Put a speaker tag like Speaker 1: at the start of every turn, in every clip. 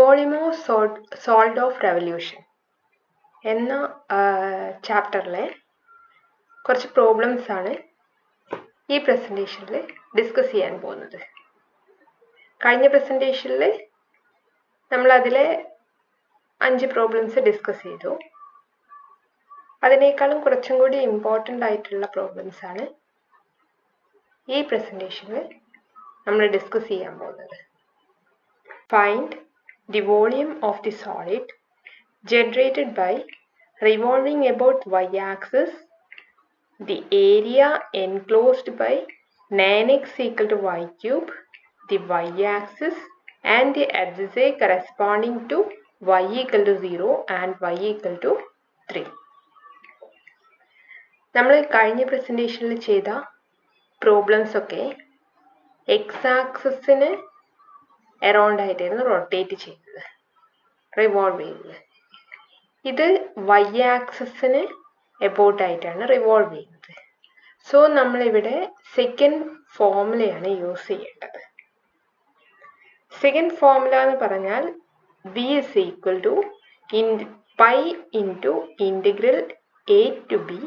Speaker 1: volume of solid of revolution എന്ന ചാപ്റ്ററിലെ കുറച്ച് problems ആണ് ഈ പ്രസൻറ്റേഷനിൽ ഡിസ്കസ് ചെയ്യാൻ പോകുന്നത്. കഴിഞ്ഞ പ്രസൻറ്റേഷനിൽ നമ്മൾ അതിലെ 5 പ്രോബ്ലംസ് ഡിസ്കസ് ചെയ്തു. അതിനേക്കാളും കുറച്ചും കൂടി ഇമ്പോർട്ടൻ്റ് ആയിട്ടുള്ള പ്രോബ്ലംസ് ആണ് ഈ പ്രസൻറ്റേഷനിൽ നമ്മൾ ഡിസ്കസ് ചെയ്യാൻ പോകുന്നത്. Find the volume of the solid generated by revolving about y-axis, the area enclosed by 9x equal to y cube, the y-axis and the adjacency corresponding to y equal to 0 and y equal to 3. നമ്മൾ കഴിഞ്ഞ പ്രസൻറ്റേഷനിൽ ചെയ്ത problems ഒക്കെ x-ആക്സിസിന് around ആയിട്ടായിരുന്നു rotate ചെയ്തത്, revolve ചെയ്തത്. ഇത് y-ആക്സിസിന് about ആയിട്ടാണ് revolve ചെയ്യുന്നത്. സോ നമ്മളിവിടെ സെക്കൻഡ് ഫോർമുലയാണ് യൂസ് ചെയ്യേണ്ടത്. സെക്കൻഡ് ഫോർമുല എന്ന് പറഞ്ഞാൽ v is equal to pi into integral a to b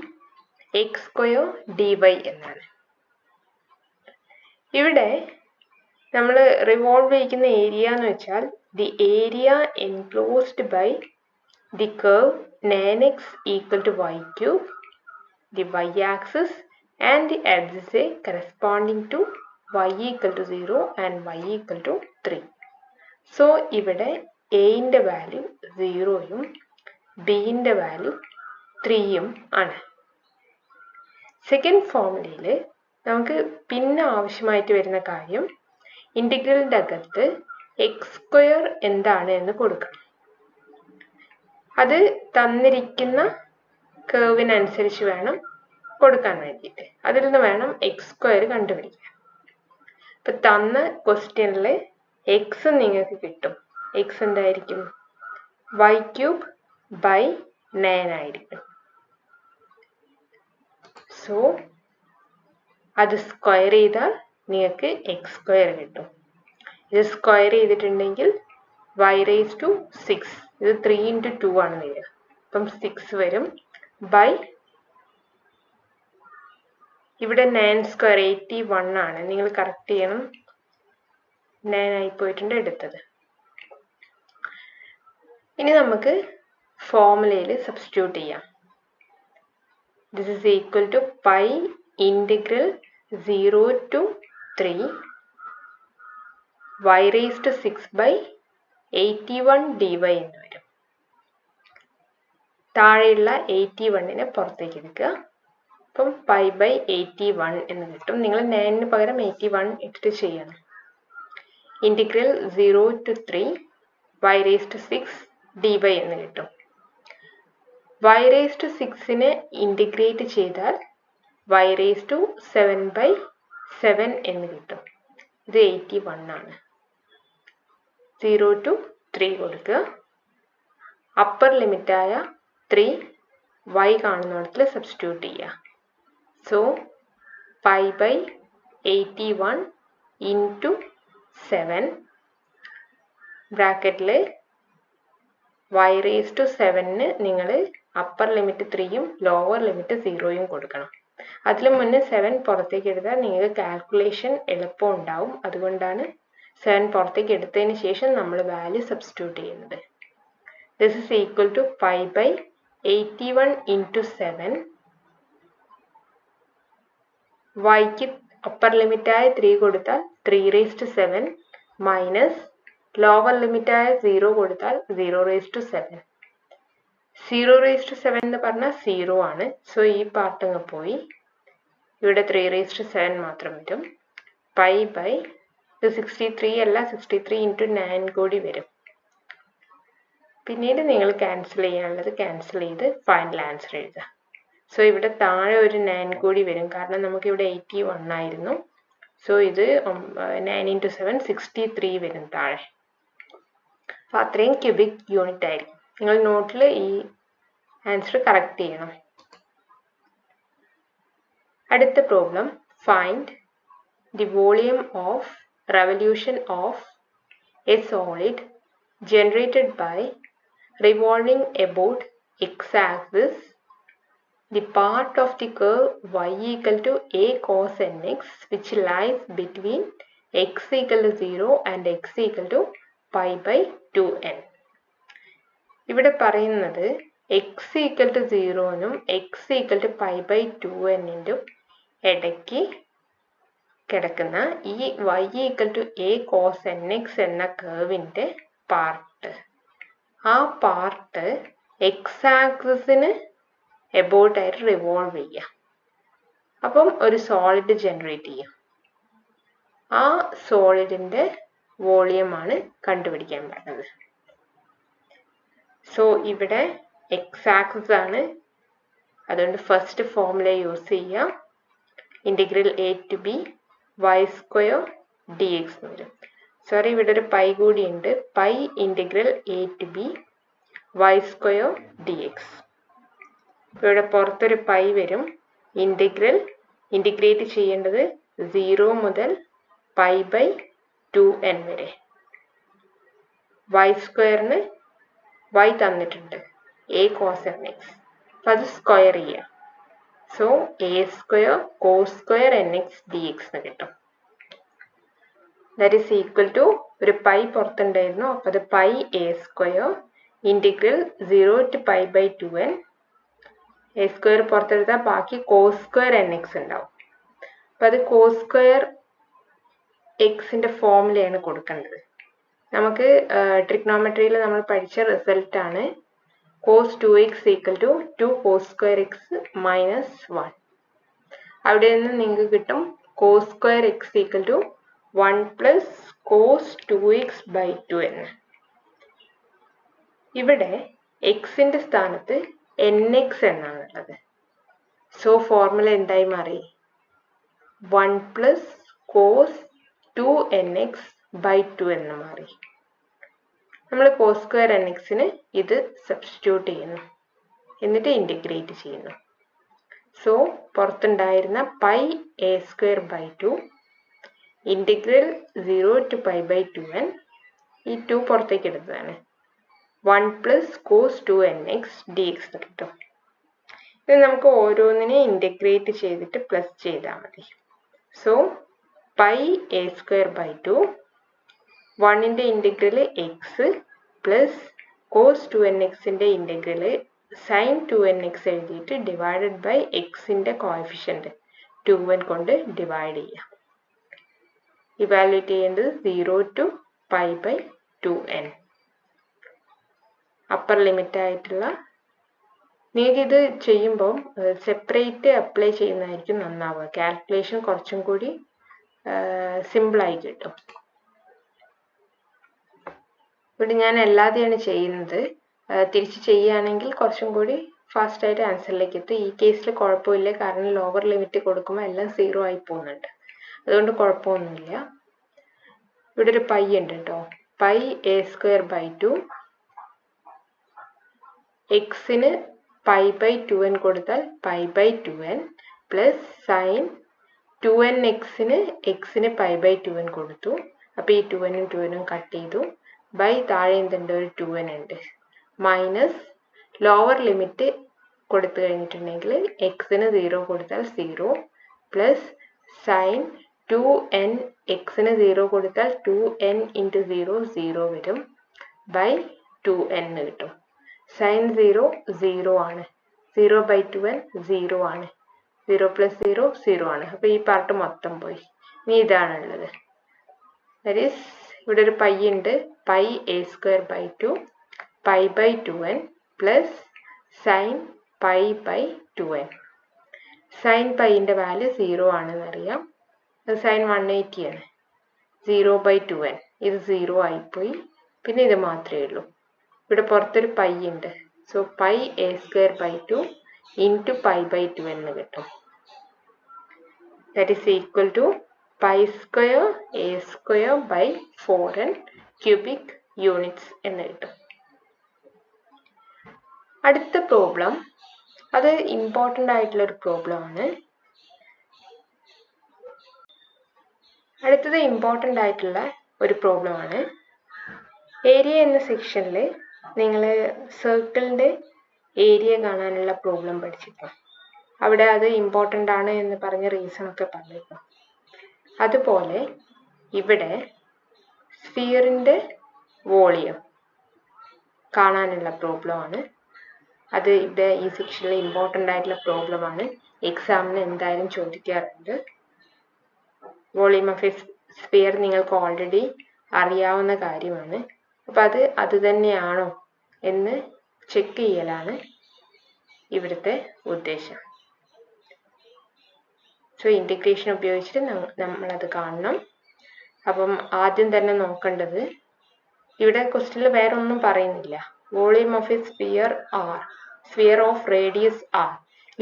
Speaker 1: x square dy എന്നാണ്. ഇവിടെ നമ്മൾ റിവോൾവ് ചെയ്യുന്ന ഏരിയ എന്ന് വെച്ചാൽ the area enclosed by the curve 9x equal to y cube, the y axis and the adjacency corresponding to y equal to 0 and y equal to 3. So ഇവിടെ എയുടെ value 0യും ബിയുടെ value 3യും ആണ്. Second ഫോർമുലയിൽ നമുക്ക് പിന്നെ ആവശ്യമായിട്ട് വരുന്ന കാര്യം ഇൻ്റഗ്രലിൻ്റെ അകത്ത് എക്സ് സ്ക്വയർ എന്താണ് എന്ന് കൊടുക്കണം. അത് തന്നിരിക്കുന്ന കർവിനനുസരിച്ച് വേണം കൊടുക്കാൻ വേണ്ടിയിട്ട്. അതിൽ നിന്ന് വേണം എക്സ് സ്ക്വയർ കണ്ടുപിടിക്കാൻ. ഇപ്പം തന്ന ക്വസ്റ്റ്യനിൽ എക്സ് നിങ്ങൾക്ക് കിട്ടും. എക്സ് എന്തായിരിക്കും? വൈ ക്യൂബ് ബൈ 9 ആയിരിക്കും. സോ അത് സ്ക്വയർ ചെയ്താൽ നിങ്ങൾക്ക് എക്സ് സ്ക്വയർ കിട്ടും. ഇത് സ്ക്വയർ ചെയ്തിട്ടുണ്ടെങ്കിൽ y റേസ് ടു 6, ഇത് 3 into 2 ആണ് വരിക. അപ്പം 6 വരും ബൈ ഇവിടെ 9 സ്ക്വയർ 81 ആണ്. നിങ്ങൾ കറക്റ്റ് ചെയ്യണം, 9 ആയിപ്പോയിട്ടുണ്ട് എടുത്തത്. ഇനി നമുക്ക് ഫോർമുലയിൽ സബ്സ്റ്റിറ്റ്യൂട്ട് ചെയ്യാം. This is equal to pi integral 0 to 3 y raised to 6 by 81 dy എന്ന് വരും. താഴെയുള്ള 81നെ പുറത്തേക്ക് എടുക്കുക. അപ്പം പൈ ബൈ 81 എന്ന് കിട്ടും. നിങ്ങൾ 9ന് പകരം 81 ഇട്ടിട്ട് ചെയ്യണം. Integral 0 to 3 y raised to 6 dy എന്ന് കിട്ടും. y raised to 6നെ ഇൻ്റഗ്രേറ്റ് ചെയ്താൽ y raised to 7 by 7 എന്ന് കിട്ടും. ഇത് 81 ആണ്. 0 to 3 കൊടുക്കുക. അപ്പർ ലിമിറ്റായ 3 y കാണുന്നിടത്തിൽ സബ്സ്റ്റിറ്റ്യൂട്ട് ചെയ്യുക. സോ പൈ ബൈ 81 ഇൻറ്റു 7 ബ്രാക്കറ്റിൽ y raised to 7ന് നിങ്ങൾ അപ്പർ ലിമിറ്റ് 3യും ലോവർ ലിമിറ്റ് 0യും കൊടുക്കണം. അതിൽ മുന്നേ 7 പുറത്തേക്ക് എടുത്താൽ നിങ്ങൾക്ക് കാൽക്കുലേഷൻ എളുപ്പം ഉണ്ടാവും. അതുകൊണ്ടാണ് 7 പുറത്തേക്ക് എടുത്തതിന് ശേഷം നമ്മൾ വാല്യൂ സബ്സ്റ്റിറ്റ്യൂട്ട് ചെയ്യുന്നത്. This is equal to pi by 81 into 7. വൈക്ക് അപ്പർ ലിമിറ്റായ 3 കൊടുത്താൽ 3 raised to 7 മൈനസ് ലോവർ ലിമിറ്റായ 0 കൊടുത്താൽ 0 raised to 7. 0 raised to 7 എന്ന് പറഞ്ഞാൽ 0 ആണ്. സോ ഈ പാർട്ട് അങ്ങ് പോയി. ഇവിടെ 3 raised to 7 മാത്രം വരും. പൈ ബൈ ഇത് 63 അല്ല, 63 ഇൻറ്റു 9 കൂടി വരും. പിന്നീട് നിങ്ങൾ ക്യാൻസൽ ചെയ്യാനുള്ളത് ക്യാൻസൽ ചെയ്ത് ഫൈനൽ ആൻസർ എഴുതുക. സോ ഇവിടെ താഴെ ഒരു 9 കൂടി വരും, കാരണം നമുക്ക് ഇവിടെ 81 ആയിരുന്നു. സോ ഇത് 9 ഇൻറ്റു 7 63 വരും താഴെ. അപ്പോൾ അത്രയും ക്യൂബിക് യൂണിറ്റ് ആയിരിക്കും. നിങ്ങൾ നോട്ടിൽ ഈ ആൻസർ കറക്റ്റ് ചെയ്യണം. അടുത്ത problem, find the volume of revolution of a solid generated by revolving about x-axis the part of the curve y equal to a cos nx which lies between x equal to 0 and x equal to pi by 2n. ഇവിടെ പറയുന്നത് x equal to 0 നും x equal to pi by 2n നും ഇടയ്ക്ക് കിടക്കുന്ന ഈ y equal to a cos nx എന്ന കർവിൻ്റെ part, ആ part X ആക്സിസിന് about ആയിട്ട് റിവോൾവ് ചെയ്യുക. അപ്പം ഒരു സോളിഡ് ജനറേറ്റ് ചെയ്യും. ആ സോളിഡിൻ്റെ വോളിയമാണ് കണ്ടുപിടിക്കാൻ പറഞ്ഞത്. സോ ഇവിടെ എക്സ് ആക്സിസ് ആണ്, അതുകൊണ്ട് ഫസ്റ്റ് ഫോർമുല യൂസ് ചെയ്യുക. Integral a to b y square d x എന്ന് വരും. സോറി, ഇവിടെ ഒരു പൈ കൂടി ഉണ്ട്. Pi integral a to b y square d x. ഇവിടെ പുറത്തൊരു പൈ വരും. ഇൻ്റഗ്രേറ്റ് ചെയ്യേണ്ടത് 0 മുതൽ പൈ ബൈ 2n വരെ. വൈ സ്ക്വയറിന് y തന്നിട്ടുണ്ട്, a cos nx. അപ്പം അത് സ്ക്വയർ ചെയ്യുക. So a square cos square nx dx എന്ന് കിട്ടും. ദാറ്റ് ഈസ് ഈക്വൽ ടു ഒരു പൈ പുറത്തുണ്ടായിരുന്നു, അപ്പോൾ അത് pi a square integral 0 to pi by 2n. a square പുറത്തെടുത്താൽ ബാക്കി കോസ് സ്ക്വയർ nx ഉണ്ടാവും. അപ്പം അത് കോസ് സ്ക്വയർ എക്സിൻ്റെ ഫോർമുലയാണ് കൊടുക്കേണ്ടത്. നമുക്ക് ട്രിഗ്നോമെട്രിയിൽ നമ്മൾ പഠിച്ച റിസൾട്ടാണ് cos 2x equal to 2 cos square x minus 1. അവിടെ നിന്ന് നിങ്ങൾക്ക് കിട്ടും cos square x equal to 1 plus cos 2x by 2 എന്ന്. ഇവിടെ എക്സിൻ്റെ സ്ഥാനത്ത് nx എന്നാണുള്ളത്. സോ ഫോർമുല എന്തായി മാറി? 1 പ്ലസ് cos 2nx ബൈ 2 എന്ന് മാറി. നമ്മൾ കോസ് സ്ക്വയർ nxന് ഇത് സബ്സ്റ്റിറ്റ്യൂട്ട് ചെയ്യുന്നു, എന്നിട്ട് ഇൻ്റഗ്രേറ്റ് ചെയ്യുന്നു. സോ പുറത്തുണ്ടായിരുന്ന pi a square by 2 integral 0 to pi by 2n, ഈ 2 പുറത്തേക്ക് എടുത്തതാണ്. 1 പ്ലസ് കോസ് 2nx dx എന്ന് കിട്ടും. ഇത് നമുക്ക് ഓരോന്നിനെ ഇൻ്റഗ്രേറ്റ് ചെയ്തിട്ട് പ്ലസ് ചെയ്താൽ മതി. So pi a square by 2 1ൻ്റെ ഇൻ്റഗ്രൽ എക്സ് പ്ലസ് കോസ് 2nxൻ്റെ ഇൻ്റഗ്രൽ സൈൻ 2nx എഴുതിയിട്ട് ഡിവൈഡഡ് ബൈ എക്സിൻ്റെ കോഎഫിഷ്യൻറ്റ് 2n കൊണ്ട് ഡിവൈഡ് ചെയ്യാം. ഇവാലുവേറ്റ് ചെയ്യേണ്ടത് 0 to pi by 2n. Upper limit ആയിട്ടുള്ള, നിങ്ങൾക്കിത് ചെയ്യുമ്പോൾ സെപ്പറേറ്റ് അപ്ലൈ ചെയ്യുന്നതായിരിക്കും നന്നാവുക. കാൽക്കുലേഷൻ കുറച്ചും കൂടി സിമ്പിളായി കിട്ടും. ഇവിടെ ഞാൻ അല്ലാതെയാണ് ചെയ്യുന്നത്. തിരിച്ച് ചെയ്യുകയാണെങ്കിൽ കുറച്ചും കൂടി ഫാസ്റ്റായിട്ട് ആൻസറിലേക്ക് എത്തും. ഈ കേസിൽ കുഴപ്പമില്ല, കാരണം ലോവർ ലിമിറ്റ് കൊടുക്കുമ്പോൾ എല്ലാം 0 ആയി പോകുന്നുണ്ട്, അതുകൊണ്ട് കുഴപ്പമൊന്നുമില്ല. ഇവിടെ ഒരു പൈ ഉണ്ട് കേട്ടോ. പൈ എ സ്ക്വയർ ബൈ 2 എക്സിന് പൈ ബൈ 2n കൊടുത്താൽ pi by 2n plus sign 2n എക്സിന് പൈ ബൈ 2n കൊടുത്തു. അപ്പോൾ ഈ 2n ഉം 2n ഉം കട്ട് ചെയ്തു. ബൈ താഴെ എന്തുണ്ട്? ഒരു 2n ഉണ്ട്. മൈനസ് ലോവർ ലിമിറ്റ് കൊടുത്തു കഴിഞ്ഞിട്ടുണ്ടെങ്കിൽ എക്സിന് 0 കൊടുത്താൽ 0 പ്ലസ് സൈൻ 2n എക്സിന് 0 കൊടുത്താൽ 2n ഇൻറ്റു 0 0 വരും ബൈ 2n എന്ന് കിട്ടും. സൈൻ 0 0 ആണ്, 0 ബൈ 2n 0 ആണ്, 0 പ്ലസ് 0 0 ആണ്. അപ്പോൾ ഈ പാർട്ട് മൊത്തം പോയി. ഇനി ഇതാണുള്ളത്. ദാറ്റ് ഈസ് ഇവിടെ ഒരു പൈ ഉണ്ട്. Pi a square by 2 pi by 2n plus sine pi by 2n. Sine പൈൻ്റെ വാല്യൂ 0 ആണെന്നറിയാം. അത് സൈൻ 180 ആണ്. 0 ബൈ 2n ഇത് 0 ആയിപ്പോയി. പിന്നെ ഇത് മാത്രമേ ഉള്ളൂ. ഇവിടെ പുറത്തൊരു പൈ ഉണ്ട്. So pi a square by 2 into pi by 2n എന്ന് കിട്ടും. That is equal to pi square a square by 4n cubic units എന്ന് കിട്ടും. അടുത്ത പ്രോബ്ലം, അത് ഇമ്പോർട്ടൻ്റ് ആയിട്ടുള്ളൊരു പ്രോബ്ലം ആണ്. അടുത്തത് ഇമ്പോർട്ടൻ്റ് ആയിട്ടുള്ള ഒരു പ്രോബ്ലം ആണ്. ഏരിയ എന്ന സെക്ഷനിൽ നിങ്ങൾ സർക്കിളിൻ്റെ ഏരിയ കാണാനുള്ള പ്രോബ്ലം പഠിച്ചിരുന്നു. അവിടെ അത് ഇമ്പോർട്ടൻ്റ് ആണ് എന്ന് പറഞ്ഞ റീസൺ ഒക്കെ പറഞ്ഞിരുന്നു. അതുപോലെ ഇവിടെ സ്ഫിയറിൻ്റെ വോളിയം കാണാനുള്ള പ്രോബ്ലമാണ്. അത് ഇവിടെ ഈ സെക്ഷനിൽ ഇമ്പോർട്ടൻ്റ് ആയിട്ടുള്ള പ്രോബ്ലമാണ്. എക്സാമിന് എന്തായാലും ചോദിക്കാറുണ്ട്. വോളിയം ഓഫ് എ സ്ഫിയർ നിങ്ങൾക്ക് ഓൾറെഡി അറിയാവുന്ന കാര്യമാണ്. അപ്പം അത് തന്നെയാണോ എന്ന് ചെക്ക് ചെയ്യലാണ് ഇവിടുത്തെ ഉദ്ദേശം. സോ ഇൻറ്റിഗ്രേഷൻ ഉപയോഗിച്ചിട്ട് നമ്മളത് കാണണം. അപ്പം ആദ്യം തന്നെ നോക്കേണ്ടത്, ഇവിടെ ക്വസ്റ്റ്യനിൽ വേറെ ഒന്നും പറയുന്നില്ല. Volume of a sphere r, sphere of radius r,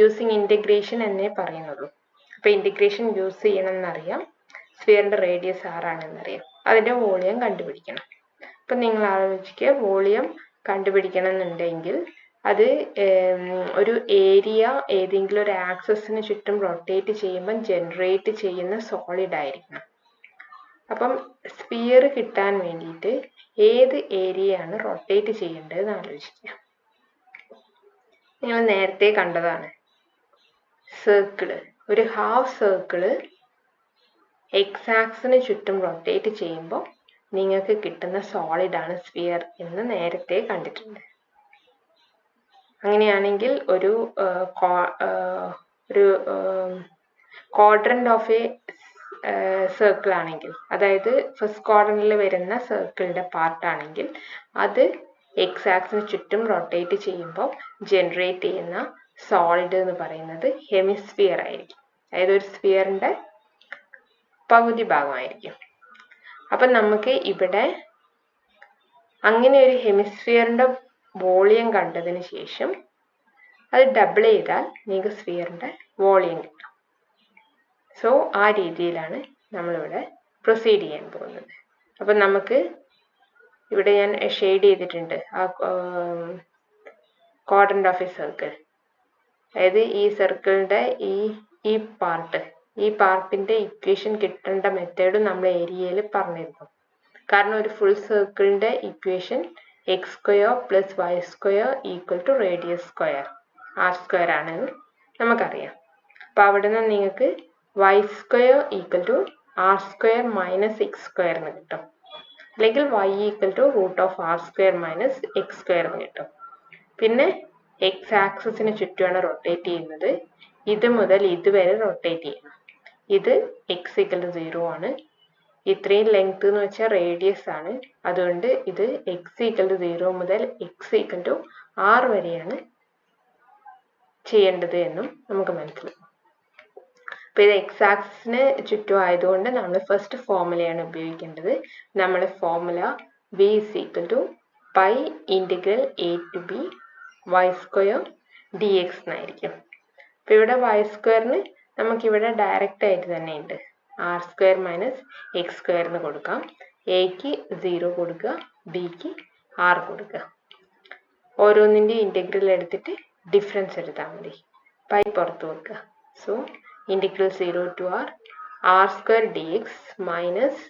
Speaker 1: using integration എന്നേ പറയുന്നുള്ളൂ. അപ്പോൾ ഇൻറ്റിഗ്രേഷൻ യൂസ് ചെയ്യണം എന്നറിയാം, സ്ഫിയറിൻ്റെ റേഡിയസ് ആറാണെന്നറിയാം, അതിൻ്റെ വോളിയം കണ്ടുപിടിക്കണം. അപ്പം നിങ്ങൾ ആലോചിക്കുക, വോളിയം കണ്ടുപിടിക്കണം എന്നുണ്ടെങ്കിൽ അത് ഒരു ഏരിയ ഏതെങ്കിലും ഒരു ആക്സസിന് ചുറ്റും റൊട്ടേറ്റ് ചെയ്യുമ്പം ജനറേറ്റ് ചെയ്യുന്ന സോളിഡ് ആയിരിക്കണം. അപ്പം സ്ഫിയർ കിട്ടാൻ വേണ്ടിയിട്ട് ഏത് ഏരിയയാണ് റൊട്ടേറ്റ് ചെയ്യേണ്ടതെന്ന് ആലോചിക്കുക. നിങ്ങൾ നേരത്തെ കണ്ടതാണ്, സർക്കിള്, ഒരു ഹാഫ് സർക്കിള് എക്സ് ആക്സിന് ചുറ്റും റൊട്ടേറ്റ് ചെയ്യുമ്പോൾ നിങ്ങൾക്ക് കിട്ടുന്ന സോളിഡാണ് സ്ഫിയർ എന്ന് നേരത്തെ കണ്ടിട്ടുണ്ട്. അങ്ങനെയാണെങ്കിൽ ഒരു ക്വാഡ്രന്റ് ഓഫ് എ സർക്കിൾ ആണെങ്കിൽ, അതായത് ഫസ്റ്റ് ക്വാഡ്രന്റിൽ വരുന്ന സർക്കിളിൻ്റെ പാർട്ടാണെങ്കിൽ അത് എക്സ് ആക്സിന് ചുറ്റും റൊട്ടേറ്റ് ചെയ്യുമ്പോൾ ജനറേറ്റ് ചെയ്യുന്ന സോളിഡ് എന്ന് പറയുന്നത് ഹെമിസ്ഫിയർ ആയിരിക്കും. അതായത് ഒരു സ്ഫിയറിൻ്റെ പകുതി ഭാഗമായിരിക്കും. അപ്പം നമുക്ക് ഇവിടെ അങ്ങനെ ഒരു ഹെമിസ്ഫിയറിൻ്റെ വോളിയം കണ്ടതിന് ശേഷം അത് ഡബിൾ ചെയ്താൽ നിങ്ങൾക്ക് സ്ഫിയറിൻ്റെ വോളിയം കിട്ടും. സോ ആ രീതിയിലാണ് നമ്മളിവിടെ പ്രൊസീഡ് ചെയ്യാൻ പോകുന്നത്. അപ്പം നമുക്ക് ഇവിടെ ഞാൻ ഷെയ്ഡ് ചെയ്തിട്ടുണ്ട് ആ ക്വാഡ്രന്റ് ഓഫ് എ സർക്കിൾ. അതായത് ഈ സർക്കിളിൻ്റെ ഈ പാർട്ടിൻ്റെ ഇക്വേഷൻ കിട്ടേണ്ട മെത്തേഡും നമ്മൾ ഏരിയയിൽ പറഞ്ഞിരുന്നു. കാരണം ഒരു ഫുൾ സർക്കിളിൻ്റെ equation x square plus y square equal to radius square r square ആണെന്ന് നമുക്കറിയാം. അപ്പോൾ അവിടെ നിന്ന് നിങ്ങൾക്ക് y square equal to r square minus x square എന്ന് കിട്ടും. അല്ലെങ്കിൽ y equal to root of r square minus x square എന്ന് കിട്ടും. പിന്നെ എക്സ് ആക്സിന് ചുറ്റുമാണ് റൊട്ടേറ്റ് ചെയ്യുന്നത്. ഇത് മുതൽ ഇതുവരെ റൊട്ടേറ്റ് ചെയ്യണം. ഇത് എക്സ് ഈക്വൽ ടു 0 ആണ്. ഇത്രയും ലെങ്ത് എന്ന് വെച്ചാൽ റേഡിയസ് ആണ്. അതുകൊണ്ട് ഇത് എക്സ് ഈക്വൽ ടു 0 മുതൽ എക്സ് ഈക്വൽ ടു ആർ വരെയാണ് ചെയ്യേണ്ടത് എന്നും നമുക്ക് മനസ്സിലാവും. അപ്പോൾ ഇത് എക്സ് ആക്സിന് ചുറ്റും ആയതുകൊണ്ട് നമ്മൾ ഫസ്റ്റ് ഫോർമുലയാണ് ഉപയോഗിക്കേണ്ടത്. നമ്മുടെ formula v is equal to pi integral a to b y square d x എന്നായിരിക്കും. അപ്പോൾ ഇവിടെ വൈ സ്ക്വയറിന് നമുക്കിവിടെ ഡയറക്റ്റ് ആയിട്ട് തന്നെ ഉണ്ട്. R square minus x square എന്ന് കൊടുക്കാം. എക്ക് 0 കൊടുക്കുക, ബിക്ക് ആർ കൊടുക്കുക. ഓരോന്നിൻ്റെ ഇൻറ്റഗ്രൽ എടുത്തിട്ട് ഡിഫറൻസ് എടുത്താൽ മതി. പൈ പുറത്ത് വെക്കുക. So integral 0 to r square d x minus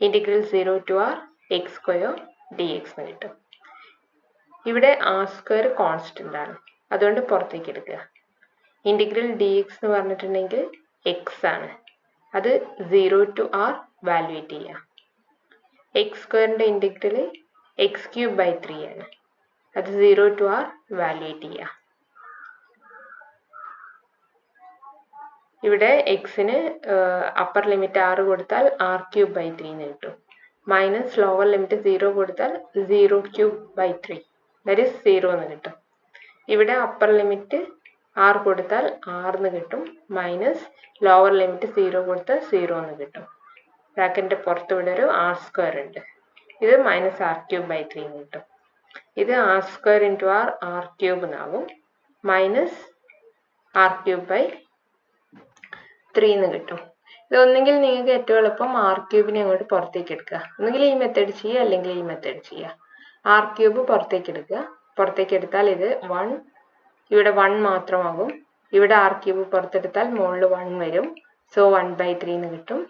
Speaker 1: integral 0 to x square d x എന്ന് കിട്ടും. ഇവിടെ ആർ സ്ക്വയർ കോൺസ്റ്റൻ്റ് ആണ്, അതുകൊണ്ട് പുറത്തേക്ക് എടുക്കുക. ഇൻറ്റഗ്രൽ ഡി എക്സ് എന്ന് പറഞ്ഞിട്ടുണ്ടെങ്കിൽ എക്സ് ആണ്, അത് 0 ടു ആർ വാല്യുവേറ്റ് ചെയ്യുക. എക്സ് സ്ക്വയറിൻ്റെ ഇൻറ്റഗ്രൽ എക്സ് ക്യൂബ് ബൈ 3 ആണ്, അത് 0 ടു ആർ വാല്യുവേറ്റ് ചെയ്യുക. ഇവിടെ എക്സിന് അപ്പർ ലിമിറ്റ് 6 കൊടുത്താൽ ആർ ക്യൂബ് ബൈ 3 എന്ന് കിട്ടും. മൈനസ് ലോവർ ലിമിറ്റ് 0 കൊടുത്താൽ 0 ക്യൂബ് ബൈ 3 ദാറ്റ് ഈസ് 0 എന്ന് കിട്ടും. ഇവിടെ അപ്പർ ലിമിറ്റ് 6 കൊടുത്താൽ 6 എന്ന് കിട്ടും. മൈനസ് ലോവർ ലിമിറ്റ് 0 കൊടുത്താൽ 0 എന്ന് കിട്ടും. ബ്രാക്കറ്റിൻ്റെ പുറത്ത് ഇവിടെ ഒരു ആർ സ്ക്വയർ ഉണ്ട്. ഇത് മൈനസ് ആർ ക്യൂബ് ബൈ 3 എന്ന് കിട്ടും. ഇത് r square into r cube എന്നാകും. മൈനസ് ആർ ക്യൂബ് ബൈ 3 എന്ന് കിട്ടും. ഇതൊന്നെങ്കിൽ നിങ്ങൾക്ക് ഏറ്റവും എളുപ്പം ആർ ക്യൂബിനെ അങ്ങോട്ട് പുറത്തേക്ക് എടുക്കുക. ഒന്നുകിൽ ഈ മെത്തേഡ് ചെയ്യുക, അല്ലെങ്കിൽ ഈ മെത്തേഡ് ചെയ്യുക. ആർ ക്യൂബ് പുറത്തേക്ക് എടുക്കുക. പുറത്തേക്ക് എടുത്താൽ ഇത് 1, ഇവിടെ 1 മാത്രമാകും. ഇവിടെ ആർ ക്യൂബ് പുറത്തെടുത്താൽ മുകളിൽ 1 വരും. സോ 1/3 എന്ന് കിട്ടും.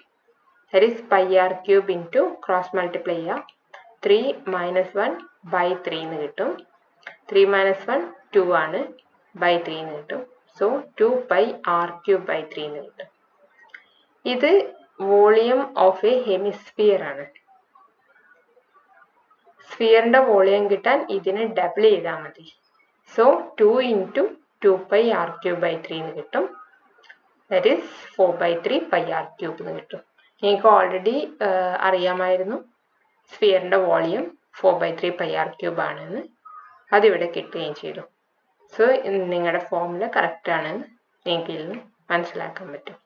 Speaker 1: That is pi r cube into cross multiply ചെയ്യുക. 3 minus 1 by 3 എന്ന് കിട്ടും. 3 minus 1 2 ആണ്, by 3 എന്ന് കിട്ടും. So 2 pi r cube by 3 എന്ന് കിട്ടും. ഇത് വോളിയം ഓഫ് എ ഹെമിസ്ഫിയർ ആണ്. സ്ഫിയറിന്റെ വോളിയം കിട്ടാൻ ഇതിനെ ഡബിൾ ചെയ്താൽ മതി. So 2 into 2 pi r cube by 3 എന്ന് കിട്ടും. That is 4 by 3 pi r cube എന്ന് കിട്ടും. നിങ്ങൾക്ക് ഓൾറെഡി അറിയാമായിരുന്നു സ്ഫിയറിന്റെ volume 4 by 3 pi r cube ആണെന്ന്. അതിവിടെ കിട്ടുകയും ചെയ്തു. സോ നിങ്ങളുടെ ഫോർമുല കറക്റ്റ് ആണെന്ന് നിങ്ങൾക്ക് ഇതിൽ നിന്ന് മനസ്സിലാക്കാൻ പറ്റും.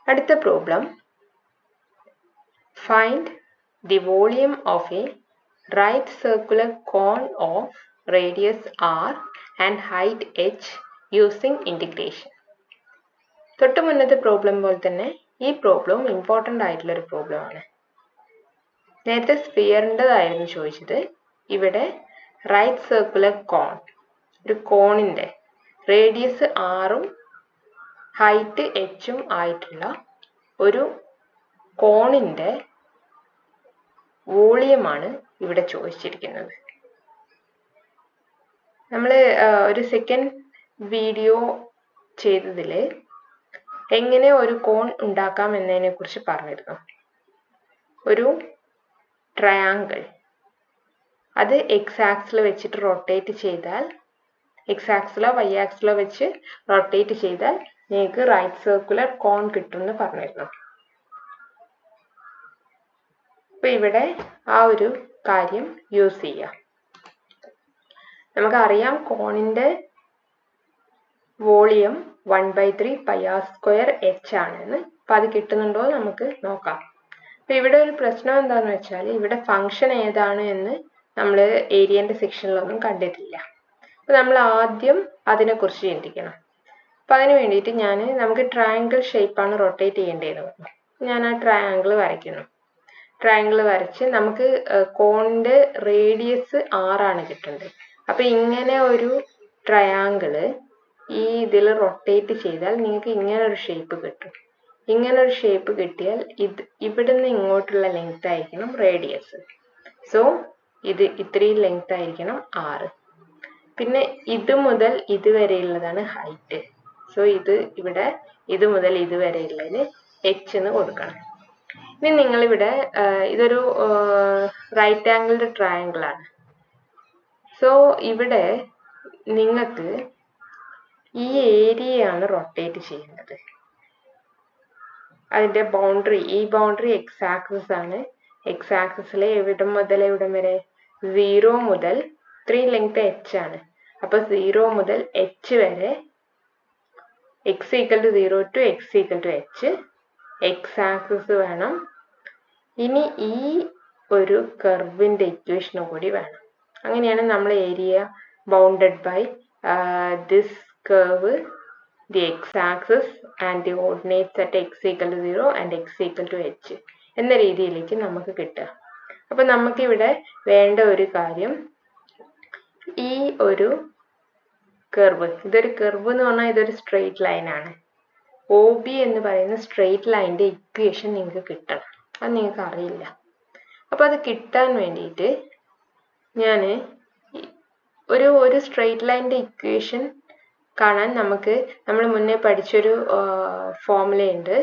Speaker 1: അടുത്ത problem, find the volume of a right circular cone of radius r and height h using integration. തൊട്ട് മുന്നത്തെ പ്രോബ്ലം പോലെ തന്നെ ഈ പ്രോബ്ലം ഇമ്പോർട്ടൻ്റ് ആയിട്ടുള്ള ഒരു പ്രോബ്ലം ആണ്. നേരത്തെ സ്ഫിയറിൻ്റെതായിരുന്നു ചോദിച്ചത്. ഇവിടെ റൈറ്റ് സർക്കുലർ കോൺ, ഒരു കോണിൻ്റെ റേഡിയസ് ആറും ഹൈറ്റ് എച്ചും ആയിട്ടുള്ള ഒരു കോണിൻ്റെ വോളിയമാണ് ഇവിടെ ചോദിച്ചിരിക്കുന്നത്. നമ്മൾ ഒരു സെക്കൻഡ് വീഡിയോ ചെയ്തതിൽ എങ്ങനെ ഒരു കോൺ ഉണ്ടാക്കാം എന്നതിനെ കുറിച്ച് പറഞ്ഞിരുന്നു. ഒരു ട്രയാങ്കിൾ അത് എക്സ് ആക്സിൽ വെച്ചിട്ട് റൊട്ടേറ്റ് ചെയ്താൽ, എക്സ് ആക്സിലോ വൈ ആക്സിലോ വെച്ച് റൊട്ടേറ്റ് ചെയ്താൽ നിങ്ങൾക്ക് റൈറ്റ് സർക്കുലർ കോൺ കിട്ടുമെന്ന് പറഞ്ഞിരുന്നു. അപ്പോൾ ഇവിടെ ആ ഒരു കാര്യം യൂസ് ചെയ്യാം. നമുക്കറിയാം കോണിൻ്റെ volume 1/3 pi r square h ആണെന്ന്. അപ്പം അത് കിട്ടുന്നുണ്ടോ നമുക്ക് നോക്കാം. അപ്പം ഇവിടെ ഒരു പ്രശ്നം എന്താണെന്ന് വെച്ചാൽ ഇവിടെ ഫംഗ്ഷൻ ഏതാണ് എന്ന് നമ്മൾ ഏരിയൻ്റെ സെക്ഷനിലൊന്നും കണ്ടിട്ടില്ല. അപ്പം നമ്മൾ ആദ്യം അതിനെക്കുറിച്ച് ചിന്തിക്കണം. അപ്പം അതിന് വേണ്ടിയിട്ട് നമുക്ക് ട്രയാങ്കിൾ ഷേപ്പാണ് റൊട്ടേറ്റ് ചെയ്യേണ്ടത്. ഞാൻ ആ ട്രയാങ്കിൾ വരയ്ക്കുന്നു. ട്രയാങ്കിൾ വരച്ച് നമുക്ക് കോണിൻ്റെ റേഡിയസ് ആറാണ് കിട്ടുന്നത്. അപ്പം ഇങ്ങനെ ഒരു ട്രയാങ്കിള് ഈ ഇതിൽ റൊട്ടേറ്റ് ചെയ്താൽ നിങ്ങൾക്ക് ഇങ്ങനെ ഒരു ഷേപ്പ് കിട്ടും. ഇങ്ങനെ ഒരു ഷേപ്പ് കിട്ടിയാൽ ഇവിടുന്ന് ഇങ്ങോട്ടുള്ള ലെങ്ത് ആയിരിക്കണം റേഡിയസ്. സോ ഇത് ഇത്രയും ലെങ്ത് ആയിരിക്കണം 6. പിന്നെ ഇത് മുതൽ ഇതുവരെയുള്ളതാണ് ഹൈറ്റ്. സോ ഇവിടെ ഇത് മുതൽ ഇതുവരെയുള്ളതിന് h എന്ന് കൊടുക്കണം. ഇനി നിങ്ങളിവിടെ ഇതൊരു റൈറ്റ് ആംഗിൾഡ് ട്രയാങ്കിൾ ആണ്. സോ ഇവിടെ നിങ്ങൾക്ക് ഈ ഏരിയയാണ് റൊട്ടേറ്റ് ചെയ്യുന്നത്. അതിൻ്റെ ബൗണ്ടറി, ഈ ബൗണ്ടറി എക്സ് ആക്സിസ് ആണ്. എക്സ് ആക്സിസിലെ എവിടം മുതൽ എവിടം വരെ? 0 മുതൽ 3 ലെങ്ത് h ആണ്. അപ്പോൾ 0 മുതൽ h വരെ x = 0 to x = h. X axis വേണം. ഇനി ഈ ഒരു കർവിൻ്റെ ഇക്വേഷനും കൂടി വേണം. അങ്ങനെയാണ് നമ്മൾ area bounded by this curve, the x axis and the ordinates at x = 0 and x = h എന്ന രീതിയിലേക്ക് നമുക്ക് കിട്ടുക. അപ്പം നമുക്കിവിടെ വേണ്ട ഒരു കാര്യം, ഈ ഒരു കർവ്, ഇതൊരു കർവ് എന്ന് പറഞ്ഞാൽ ഇതൊരു സ്ട്രെയിറ്റ് ലൈനാണ്. OB എന്ന് പറയുന്ന സ്ട്രെയിറ്റ് ലൈനിൻ്റെ ഇക്വേഷൻ നിങ്ങൾക്ക് കിട്ടണം. അത് നിങ്ങൾക്ക് അറിയില്ല. അപ്പോൾ അത് കിട്ടാൻ വേണ്ടിയിട്ട് ഞാൻ ഒരു സ്ട്രെയിറ്റ് ലൈനിൻ്റെ ഇക്വേഷൻ കാണാൻ നമ്മൾ മുന്നേ പഠിച്ചൊരു ഫോർമുലയുണ്ട്,